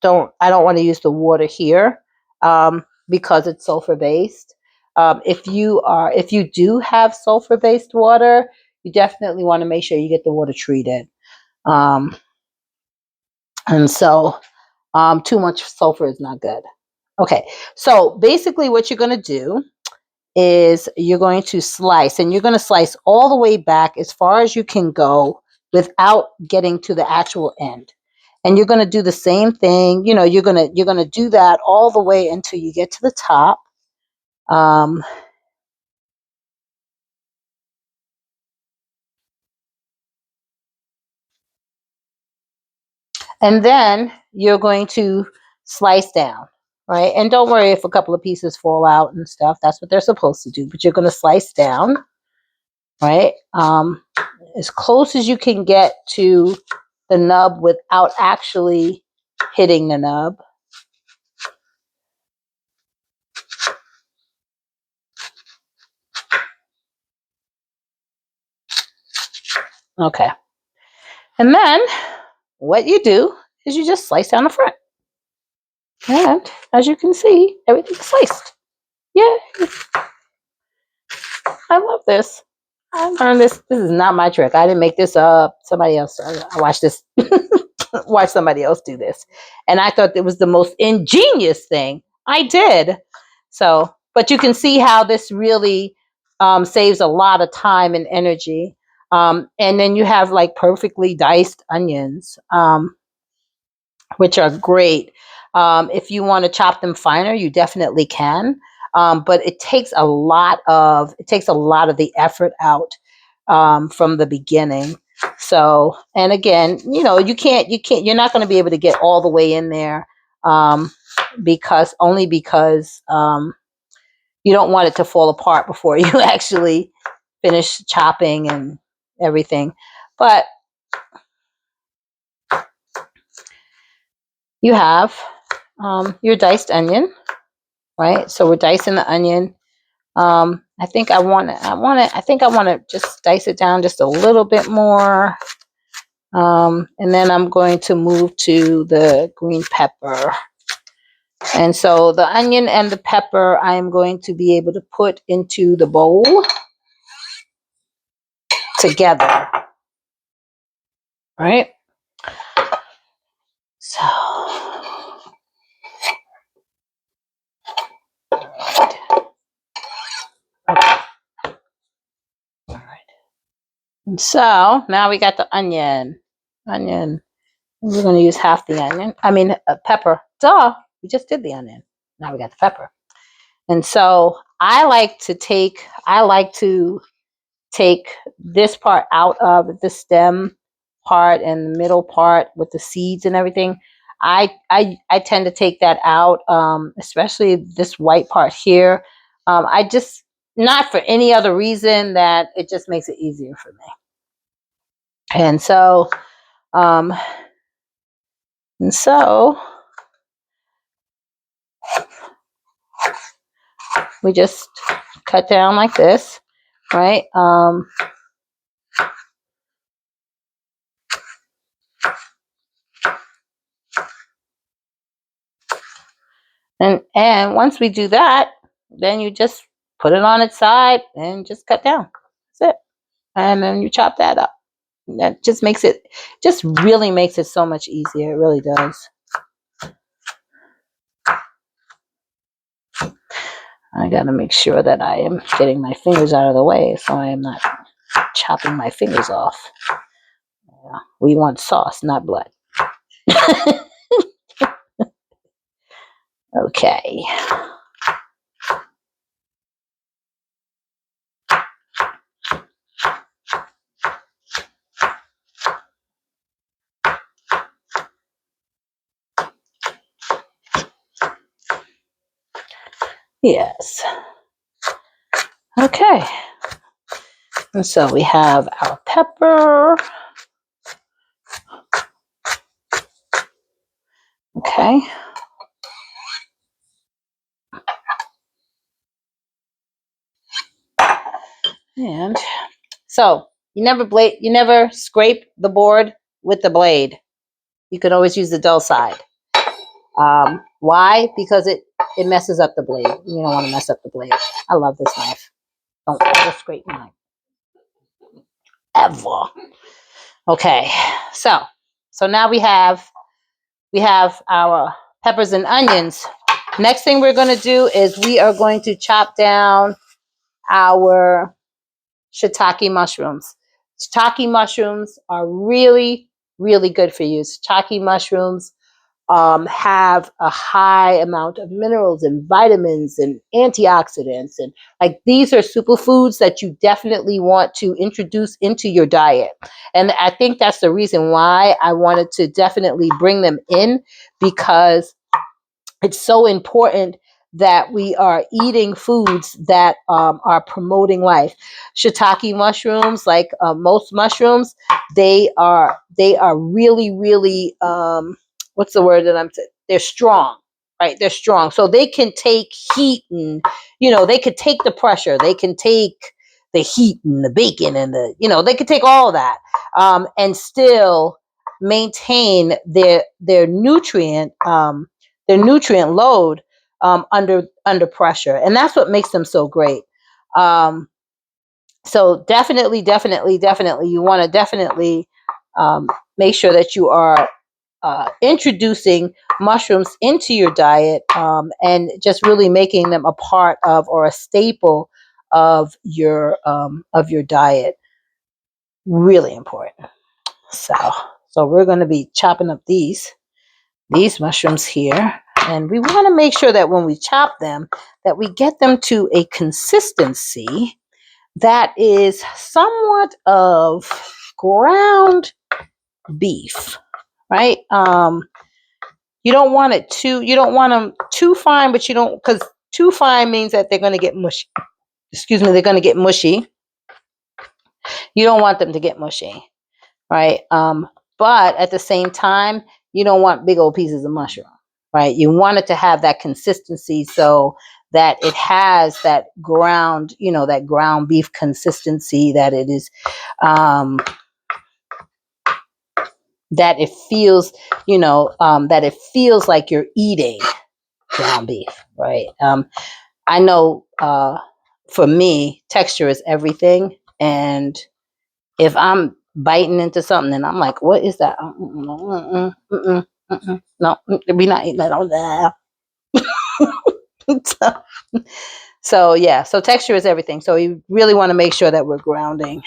don't want to use the water here because it's sulfur based. If you do have sulfur based water, you definitely want to make sure you get the water treated. And so too much sulfur is not good. Okay, so basically what you're going to do is you're going to slice, and you're going to slice all the way back as far as you can go without getting to the actual end. And you're going to do the same thing. You're going to do that all the way until you get to the top. And then you're going to slice down, right? And don't worry if a couple of pieces fall out and stuff. That's what they're supposed to do. But you're going to slice down, right? As close as you can get to the nub without actually hitting the nub. Okay. And then what you do is you just slice down the front. And as you can see, everything's sliced. Yeah. I love this. I learned this. This is not my trick. I didn't make this up. Somebody else. I watched this. Watch somebody else do this. And I thought it was the most ingenious thing I did. So, but you can see how this really saves a lot of time and energy. And then you have like perfectly diced onions, which are great. If you want to chop them finer, you definitely can. But it takes a lot of the effort out from the beginning. So, and again, you're not going to be able to get all the way in there because you don't want it to fall apart before you actually finish chopping and everything. But you have your diced onion, right? So we're dicing the onion. I think I want to just dice it down just a little bit more. And then I'm going to move to the green pepper. And so the onion and the pepper, I'm going to be able to put into the bowl together. Right? So, all right. And so now we got the onion. We're going to use half the onion. Pepper. Duh. We just did the onion. Now we got the pepper. And so I like to take this part out of the stem part and the middle part with the seeds and everything. I tend to take that out, especially this white part here. I just, not for any other reason, that it just makes it easier for me. And so we just cut down like this, right? And once we do that, then you just put it on its side and just cut down. That's it. And then you chop that up. That just really makes it so much easier. It really does. I got to make sure that I am getting my fingers out of the way so I am not chopping my fingers off. Yeah. We want sauce, not blood. Okay. Yes. Okay. And so we have our pepper. Okay. And so you never scrape the board with the blade. You can always use the dull side. Why? Because it messes up the blade. You don't want to mess up the blade. I love this knife. Don't ever scrape mine. Ever. Okay. So now we have our peppers and onions. Next thing we're going to do is we are going to chop down our shiitake mushrooms. Shiitake mushrooms are really, really good for you. Shiitake mushrooms have a high amount of minerals and vitamins and antioxidants. And like, these are superfoods that you definitely want to introduce into your diet. And I think that's the reason why I wanted to definitely bring them in, because it's so important that we are eating foods that are promoting life. Shiitake mushrooms, like most mushrooms, they are really, really what's the word that I'm saying? They're strong, right? They're strong, so they can take heat, and they could take the pressure, they can take the heat and the bacon and they could take all of that, and still maintain their nutrient load under pressure, and that's what makes them so great. Um, so definitely, you want to definitely make sure that you are introducing mushrooms into your diet, and just really making them a part of, or a staple of your diet. Really important. So we're going to be chopping up these mushrooms here, and we want to make sure that when we chop them, that we get them to a consistency that is somewhat of ground beef, right? You don't want them too fine, but you don't, because too fine means that they're going to get mushy. Excuse me, they're going to get mushy. You don't want them to get mushy, right? But at the same time, you don't want big old pieces of mushroom, right? You want it to have that consistency, so that it has that ground beef consistency, that it is, that it feels, that it feels like you're eating ground beef, right? I know, for me, texture is everything, and if I'm biting into something and I'm like, what is that? No, we're not eating that. So yeah, so texture is everything. So you really want to make sure that we're grounding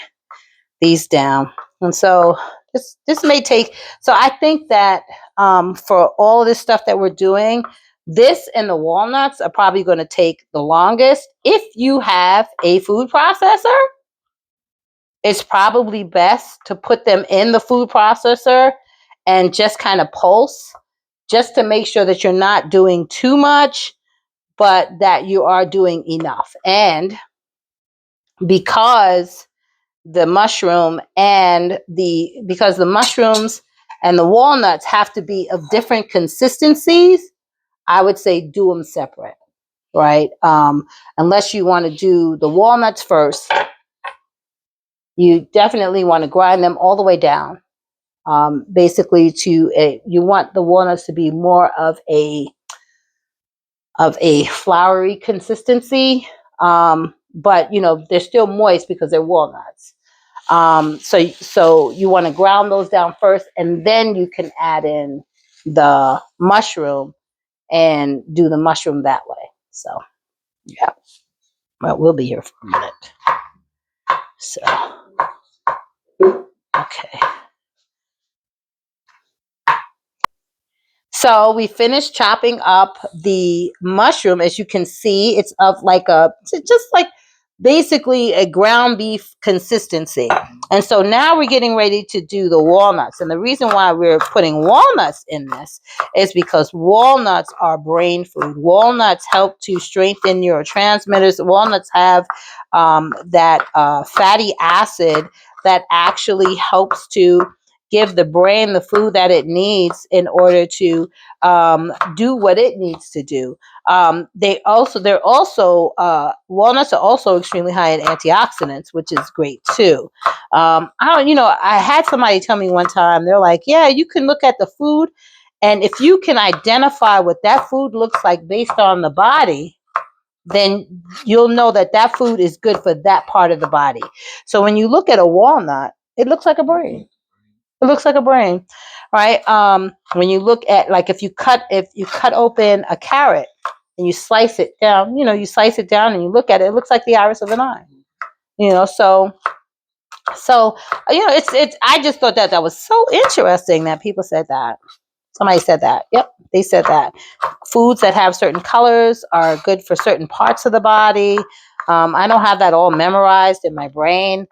these down. And so this may take, so I think that for all of this stuff that we're doing, this and the walnuts are probably going to take the longest. If you have a food processor, it's probably best to put them in the food processor and just kind of pulse, just to make sure that you're not doing too much, but that you are doing enough. And because the mushrooms and the walnuts have to be of different consistencies, I would say do them separate, right? Unless you want to do the walnuts first, you definitely want to grind them all the way down. Basically, you want the walnuts to be more of a floury consistency, but they're still moist because they're walnuts. So you want to ground those down first, and then you can add in the mushroom and do the mushroom that way. So yeah, well, we'll be here for a minute. So okay. So we finished chopping up the mushroom. As you can see, it's of just like basically a ground beef consistency. And so now we're getting ready to do the walnuts. And the reason why we're putting walnuts in this is because walnuts are brain food. Walnuts help to strengthen neurotransmitters. Walnuts have that fatty acid that actually helps to give the brain the food that it needs in order to do what it needs to do. Walnuts are also extremely high in antioxidants, which is great too. I had somebody tell me one time, they're like, yeah, you can look at the food, and if you can identify what that food looks like based on the body, then you'll know that that food is good for that part of the body. So when you look at a walnut, it looks like a brain. It looks like a brain, right? When you look at, like, if you cut open a carrot and you slice it down, and you look at it, it looks like the iris of an eye. It's. I just thought that was so interesting that people said that. Somebody said that. Yep, they said that. Foods that have certain colors are good for certain parts of the body. I don't have that all memorized in my brain.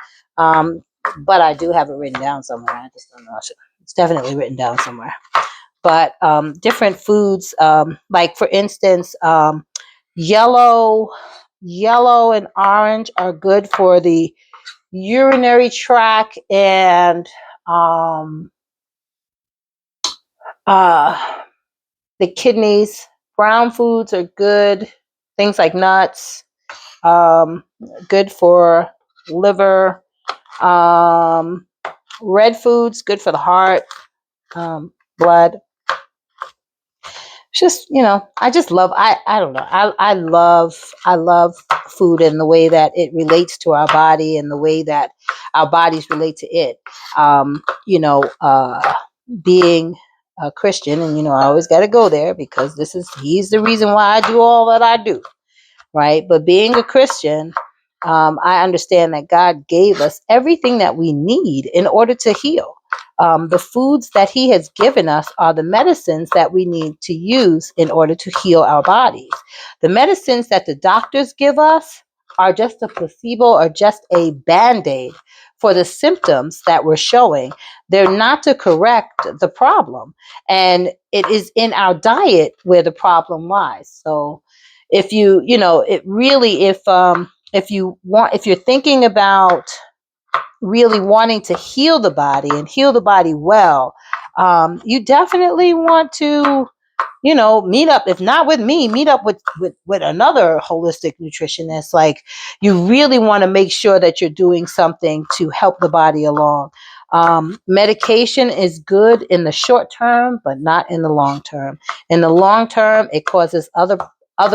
But I do have it written down somewhere. I just don't know. It's definitely written down somewhere. but different foods, like for instance, yellow, yellow and orange are good for the urinary tract and um, uh, the kidneys. Brown foods are good. Things like nuts, um, good for liver. Um, red foods, good for the heart, blood. Just, I just love, I don't know, I love food and the way that it relates to our body and the way that our bodies relate to it. Being a Christian, and I always got to go there because he's the reason why I do all that I do, right? But being a Christian, I understand that God gave us everything that we need in order to heal. The foods that He has given us are the medicines that we need to use in order to heal our bodies. The medicines that the doctors give us are just a placebo or just a band-aid for the symptoms that we're showing. They're not to correct the problem. And it is in our diet where the problem lies. So if it really, if you're thinking about really wanting to heal the body and heal the body well, you definitely want to meet up, if not with me, meet up with another holistic nutritionist. Like, you really want to make sure that you're doing something to help the body along. Medication is good in the short term, but not in the long term. In the long term, it causes other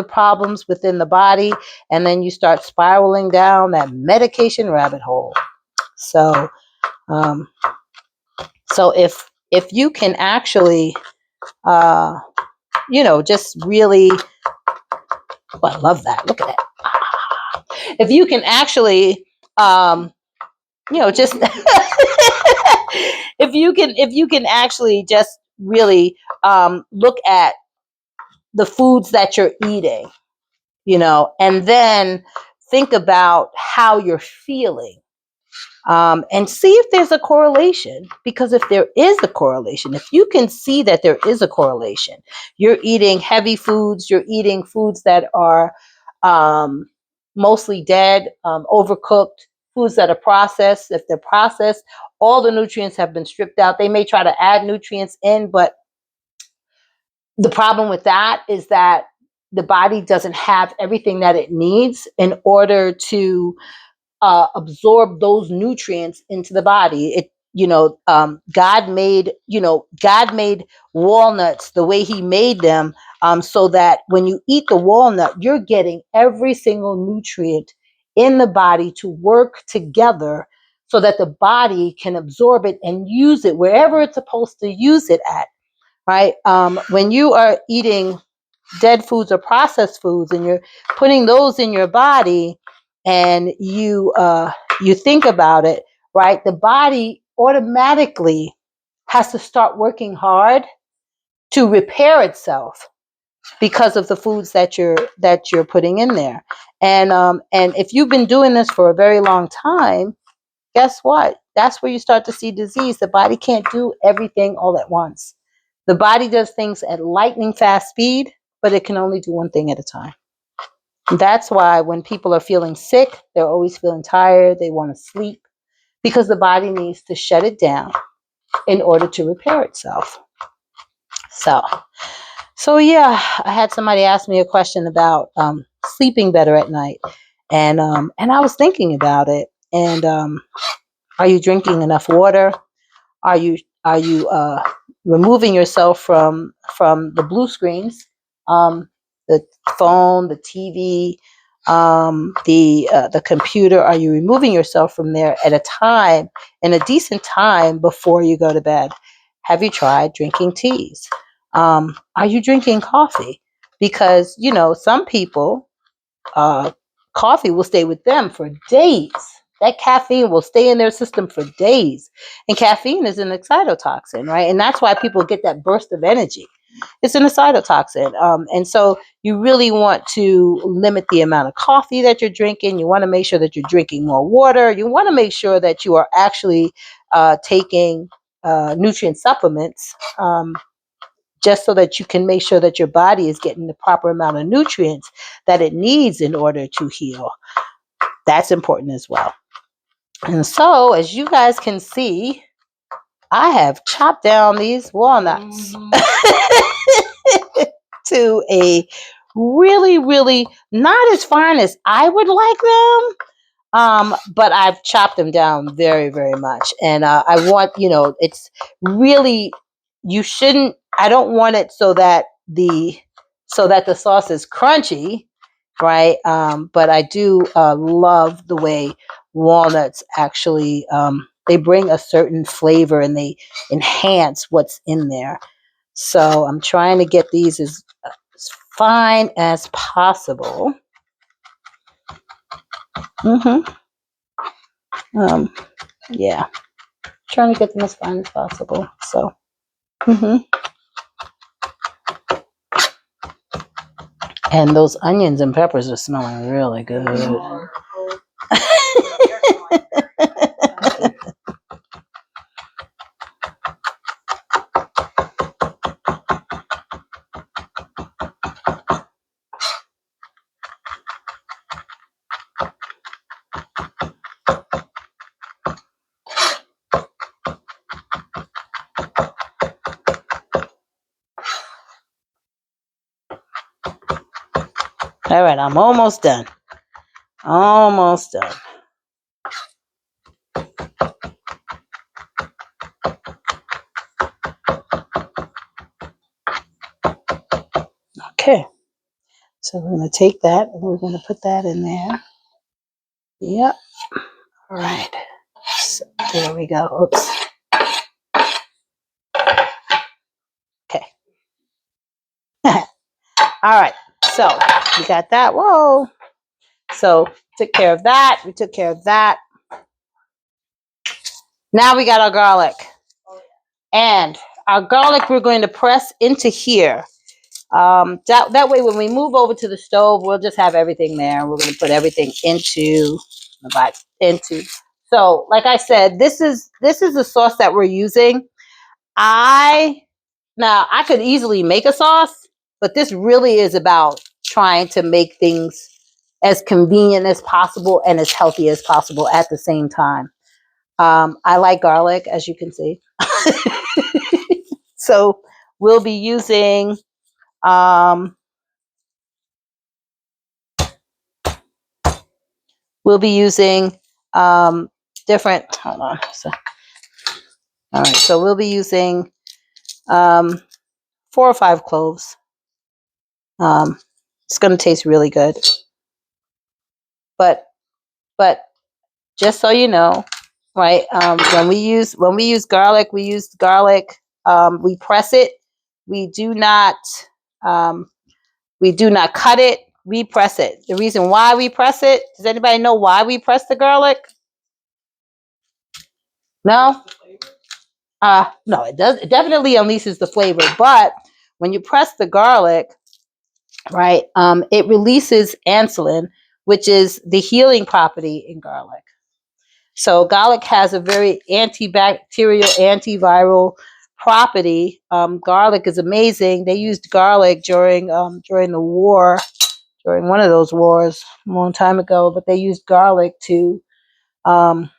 problems within the body, and then you start spiraling down that medication rabbit hole. So, um, if you can actually, just really, oh, I love that. Look at that. If you can actually, just if you can actually just really look at the foods that you're eating, and then think about how you're feeling. And see if there's a correlation. Because if there is a correlation, if you can see that there is a correlation, you're eating heavy foods, you're eating foods that are mostly dead, overcooked, foods that are processed. If they're processed, all the nutrients have been stripped out. They may try to add nutrients in, but the problem with that is that the body doesn't have everything that it needs in order to absorb those nutrients into the body. God made walnuts the way He made them, so that when you eat the walnut, you're getting every single nutrient in the body to work together so that the body can absorb it and use it wherever it's supposed to use it at. Right? When you are eating dead foods or processed foods and you're putting those in your body, and you think about it, right? The body automatically has to start working hard to repair itself because of the foods that you're putting in there. And if you've been doing this for a very long time, guess what? That's where you start to see disease. The body can't do everything all at once. The body does things at lightning fast speed, but it can only do one thing at a time. That's why when people are feeling sick, they're always feeling tired, they want to sleep, because the body needs to shut it down in order to repair itself. So yeah, I had somebody ask me a question about sleeping better at night, and I was thinking about it. And are you drinking enough water? Are you removing yourself from the blue screens, the phone, the TV, the computer? Are you removing yourself from there at a time, in a decent time before you go to bed? Have you tried drinking teas? Are you drinking coffee? Because some people, uh, coffee will stay with them for days. That caffeine will stay in their system for days. And caffeine is an excitotoxin, right? And that's why people get that burst of energy. It's an excitotoxin. And so you really want to limit the amount of coffee that you're drinking. You want to make sure that you're drinking more water. You want to make sure that you are actually taking nutrient supplements. just so that you can make sure that your body is getting the proper amount of nutrients that it needs in order to heal. That's important as well. And so, as you guys can see, I have chopped down these walnuts to a really, really not as fine as I would like them. But I've chopped them down very, very much. And I want, it's really, I don't want it so that the sauce is crunchy, right? But I do love the way walnuts actually, they bring a certain flavor and they enhance what's in there. So I'm trying to get these as fine as possible. Yeah, trying to get them as fine as possible. So, and those onions and peppers are smelling really good. All right, I'm almost done. Almost done. Okay, so we're going to take that and we're going to put that in there. Yep. All right. So there we go. Oops. Okay. All right. So we got that. Whoa. So took care of that. We took care of that. Now we got our garlic. And our garlic we're going to press into here. That way when we move over to the stove, we'll just have everything there. We're going to put everything into. So like I said, this is the sauce that we're using. I could easily make a sauce, but this really is about trying to make things as convenient as possible and as healthy as possible at the same time. I like garlic, as you can see. So we'll be using different, hold on. All right, so we'll be using 4 or 5 cloves. It's going to taste really good. But just so you know, right? When we use garlic, we press it. We do not cut it. We press it. The reason why we press it, does anybody know why we press the garlic? No? No, it does. It definitely unleashes the flavor. But when you press the garlic, right, it releases insulin, which is the healing property in garlic. So garlic has a very antibacterial, antiviral property. Garlic is amazing. They used garlic during the war, during one of those wars a long time ago. But they used garlic to. Oh,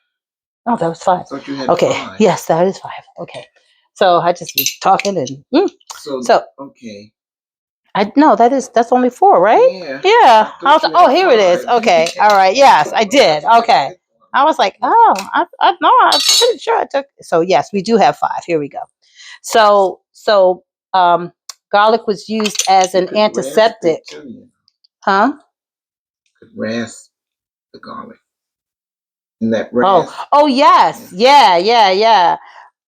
that was 5. Okay. 5. Yes, that is 5. Okay. So I just was talking and. So okay. That's only 4, right? Yeah. Here it is. Okay. All right. Yes, I did. Okay. I was like, I know, I'm pretty sure I took. So yes, we do have 5. Here we go. So garlic was used as an antiseptic. Huh? Could rasp the garlic. And that rasp. Oh yes. Yeah.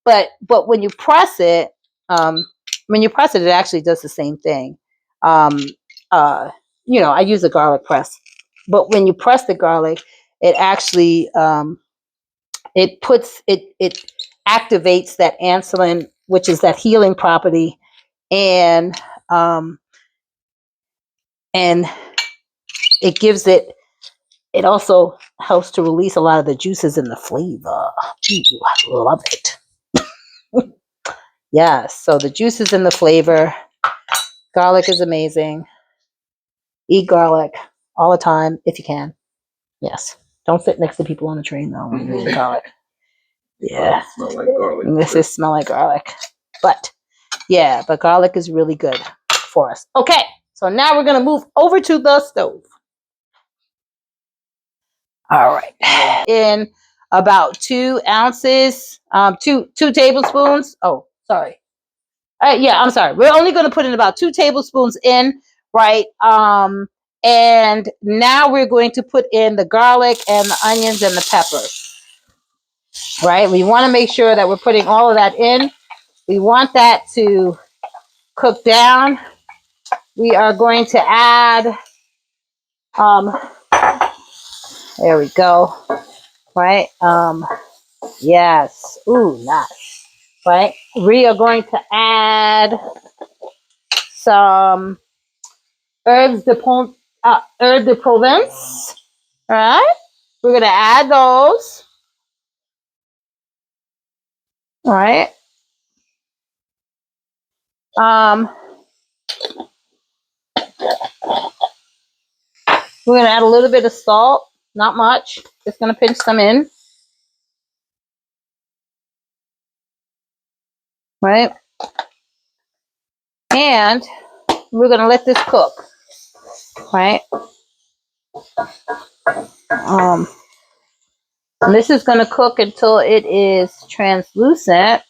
But when you press it, it actually does the same thing. I use a garlic press, but when you press the garlic, it actually it activates that insulin, which is that healing property, and it gives it. It also helps to release a lot of the juices and the flavor. Ooh, I love it. Yes. So the juices and the flavor. Garlic is amazing. Eat garlic all the time if you can. Yes. Don't sit next to people on the train though when you're eating garlic. Yeah. Smell like garlic. This is smell like garlic. But yeah, but garlic is really good for us. Okay. So now we're gonna move over to the stove. All right. In about 2 ounces, two tablespoons. Oh, sorry. Yeah, I'm sorry. We're only going to put in about 2 tablespoons in, right? And now we're going to put in the garlic and the onions and the peppers, right? We want to make sure that we're putting all of that in. We want that to cook down. We are going to add, there we go, right? Yes. Ooh, nice. Right? We are going to add some herbs de Provence. All right? We're going to add those. All right? We're going to add a little bit of salt. Not much. Just going to pinch some in. Right? And we're going to let this cook. Right? And this is going to cook until it is translucent.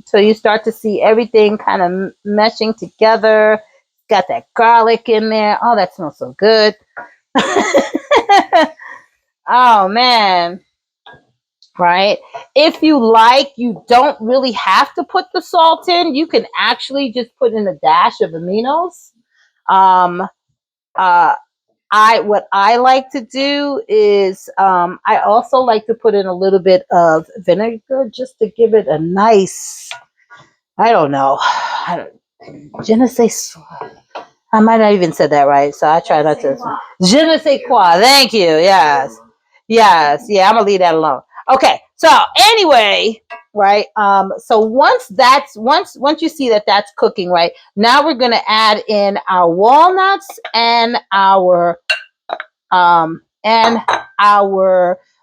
So you start to see everything kind of meshing together. Got that garlic in there. Oh, that smells so good. Oh, man. Right? If you like, you don't really have to put the salt in. You can actually just put in a dash of aminos. What I like to do is I also like to put in a little bit of vinegar just to give it a nice, I don't know, je ne sais quoi. I might not even said that right, so I try not to. Je ne sais quoi. Thank you. Yes. Yes. Yeah, I'm gonna leave that alone. Okay. So anyway, right. So once you see that that's cooking, right, now we're gonna add in our walnuts and our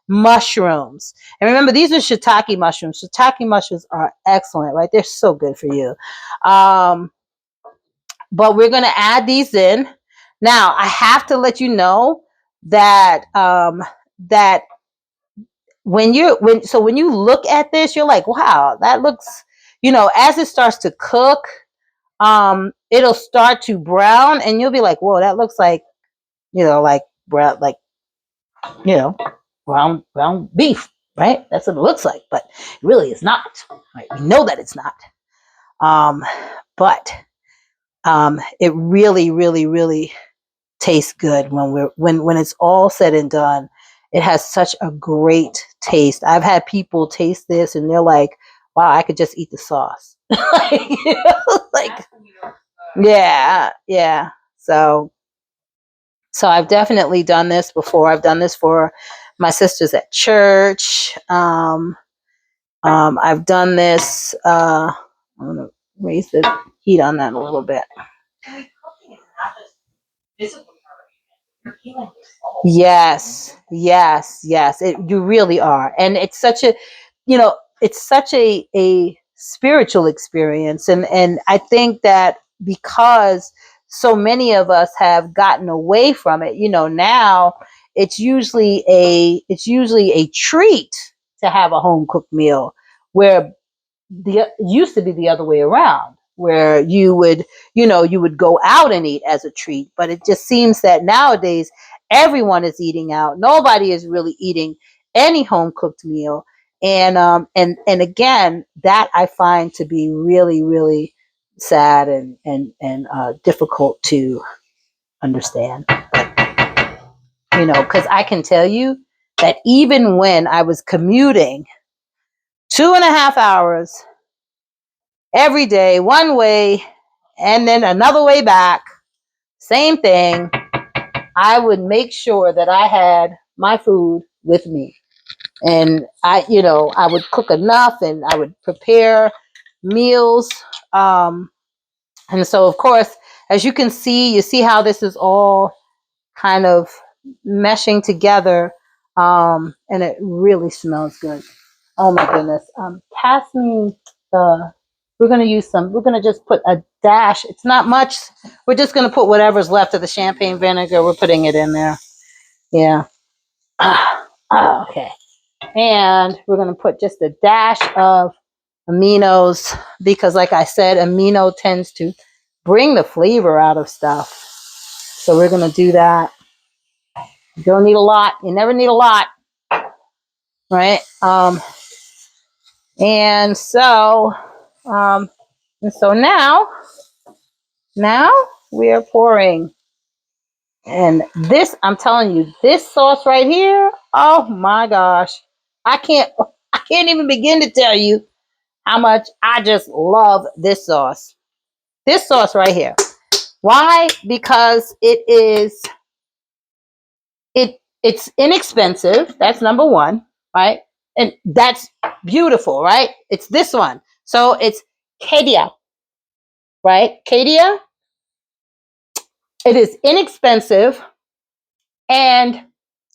mushrooms. And remember, these are shiitake mushrooms. Shiitake mushrooms are excellent, right? They're so good for you. But we're going to add these in. Now, I have to let you know that that when you look at this, you're like, wow, that looks, as it starts to cook, it'll start to brown, and you'll be like, whoa, that looks like, like brown, like, brown beef, right? That's what it looks like, but it really is not. Right? We know that it's not. But it really, really, really tastes good when it's all said and done. It has such a great taste. I've had people taste this and they're like, wow, I could just eat the sauce. Like, yeah. So I've definitely done this before. I've done this for my sisters at church. I've done this. I'm gonna raise the heat on that a little bit. Yes. You really are, and it's such a, a spiritual experience, and I think that because so many of us have gotten away from it, now it's usually a treat to have a home cooked meal, where used to be the other way around, where you would go out and eat as a treat. But it just seems that nowadays everyone is eating out. Nobody is really eating any home cooked meal. And again, that I find to be really, really sad and difficult to understand. Because I can tell you that even when I was commuting 2.5 hours every day, one way, and then another way back, same thing, I would make sure that I had my food with me. And I would cook enough, and I would prepare meals. And so, of course, as you can see, you see how this is all kind of meshing together. And it really smells good. Oh my goodness. Pass me we're going to use we're going to just put a dash. It's not much. We're just going to put whatever's left of the champagne vinegar. We're putting it in there. Yeah. Okay. And we're going to put just a dash of aminos because, like I said, amino tends to bring the flavor out of stuff. So we're going to do that. You don't need a lot. You never need a lot. Right? And so now we are pouring. And this, I'm telling you, this sauce right here, oh my gosh. I can't even begin to tell you how much I just love this sauce. This sauce right here. Why? Because it's inexpensive. That's number one, right? And that's beautiful, right? It's this one. So it's Cadia, right? Cadia. It is inexpensive, and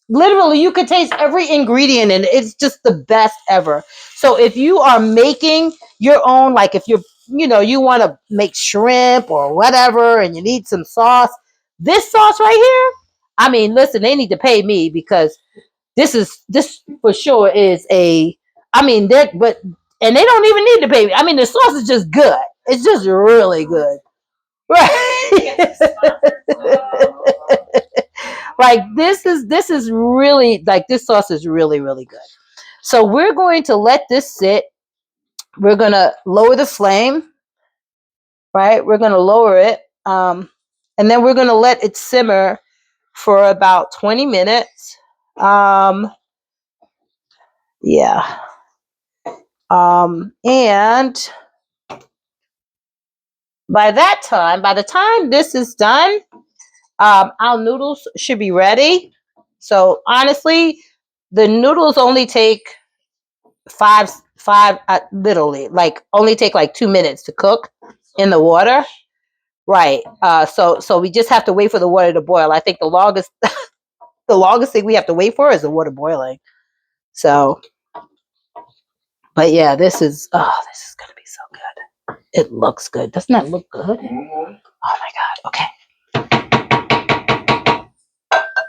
literally you could taste every ingredient in it. It's just the best ever. So if you are making your own, like if you want to make shrimp or whatever and you need some sauce, this sauce right here, I mean, listen, they need to pay me because this for sure is and they don't even need to pay me. I mean, the sauce is just good. It's just really good. Right. Like this is really, like, this sauce is really, really good. So we're going to let this sit. We're going to lower the flame, right? We're going to lower it. And then we're going to let it simmer for about 20 minutes. Yeah. And by the time this is done, our noodles should be ready. So honestly, the noodles only take literally, like, only take like 2 minutes to cook in the water. Right. So we just have to wait for the water to boil. I think the longest thing we have to wait for is the water boiling. So, but yeah, this is gonna be so good. It looks good. Doesn't that look good? Oh my God. Okay.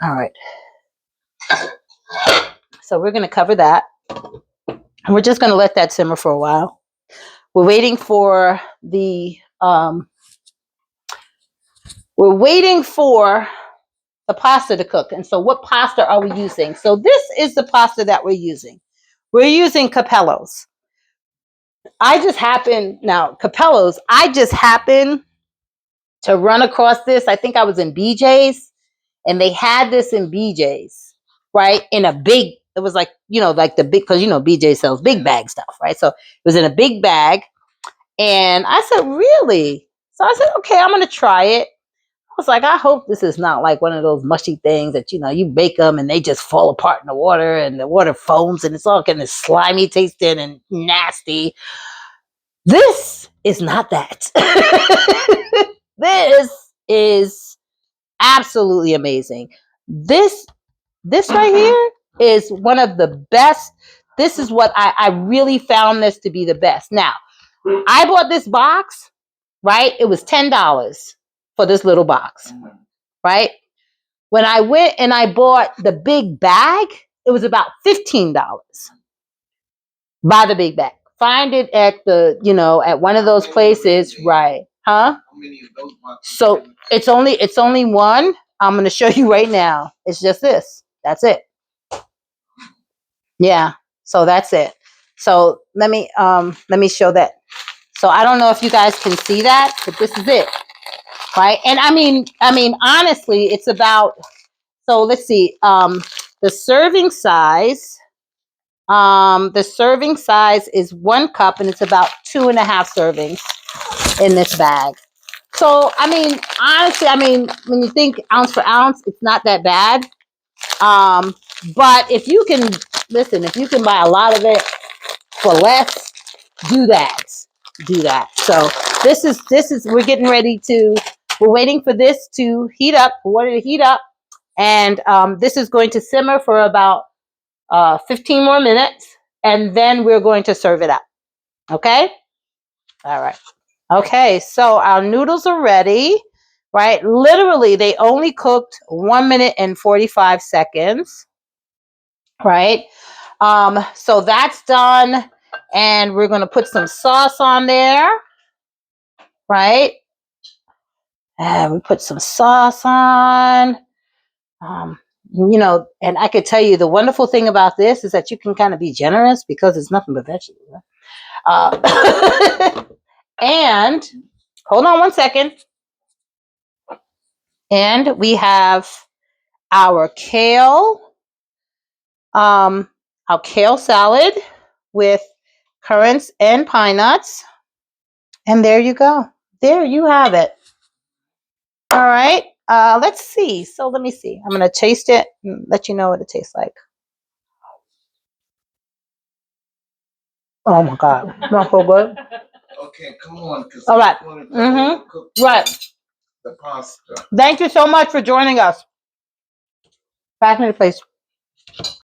All right. So we're gonna cover that. And we're just gonna let that simmer for a while. We're waiting for the pasta to cook. And so what pasta are we using? So this is the pasta that we're using. We're using Capello's. I just happened to run across this. I think I was in BJ's, and they had this in BJ's, right? In a big, it was like, like the big, because BJ sells big bag stuff, right? So it was in a big bag. And I said, really? So I said, okay, I'm going to try it. I was like, I hope this is not like one of those mushy things that, you bake them and they just fall apart in the water and the water foams and it's all kind of slimy tasting and nasty. This is not that. This is absolutely amazing. This right here is one of the best. This is what I really found this to be the best. Now, I bought this box, right? It was $10 for this little box, right? When I went and I bought the big bag, it was about $15. Buy the big bag. Find it at at one of those places, right? Huh? So it's only one. I'm going to show you right now. It's just this. That's it. Yeah. So that's it. So let me show that. So I don't know if you guys can see that, but this is it. Right? And I mean honestly, it's about, so let's see, the serving size is 1 cup, and it's about 2.5 servings in this bag. So I mean, honestly, when you think ounce for ounce, it's not that bad. But if you can buy a lot of it for less, do that. do that. So this is we're getting ready to. We're waiting for this to heat up. Water to heat up, and this is going to simmer for about 15 more minutes, and then we're going to serve it up. Okay. All right. Okay. So our noodles are ready. Right. Literally, they only cooked 1 minute and 45 seconds. Right. So that's done. And we're going to put some sauce on there. Right. And we put some sauce on. And I could tell you the wonderful thing about this is that you can kind of be generous because it's nothing but vegetables. And hold on 1 second. And we have our kale salad with currants and pine nuts. And there you go. There you have it. All right. Let's see. So let me see. I'm going to taste it and let you know what it tastes like. Oh my God. Not so good. Okay, come on. All right. Right. The pasta. Thank you so much for joining us. Back me the place.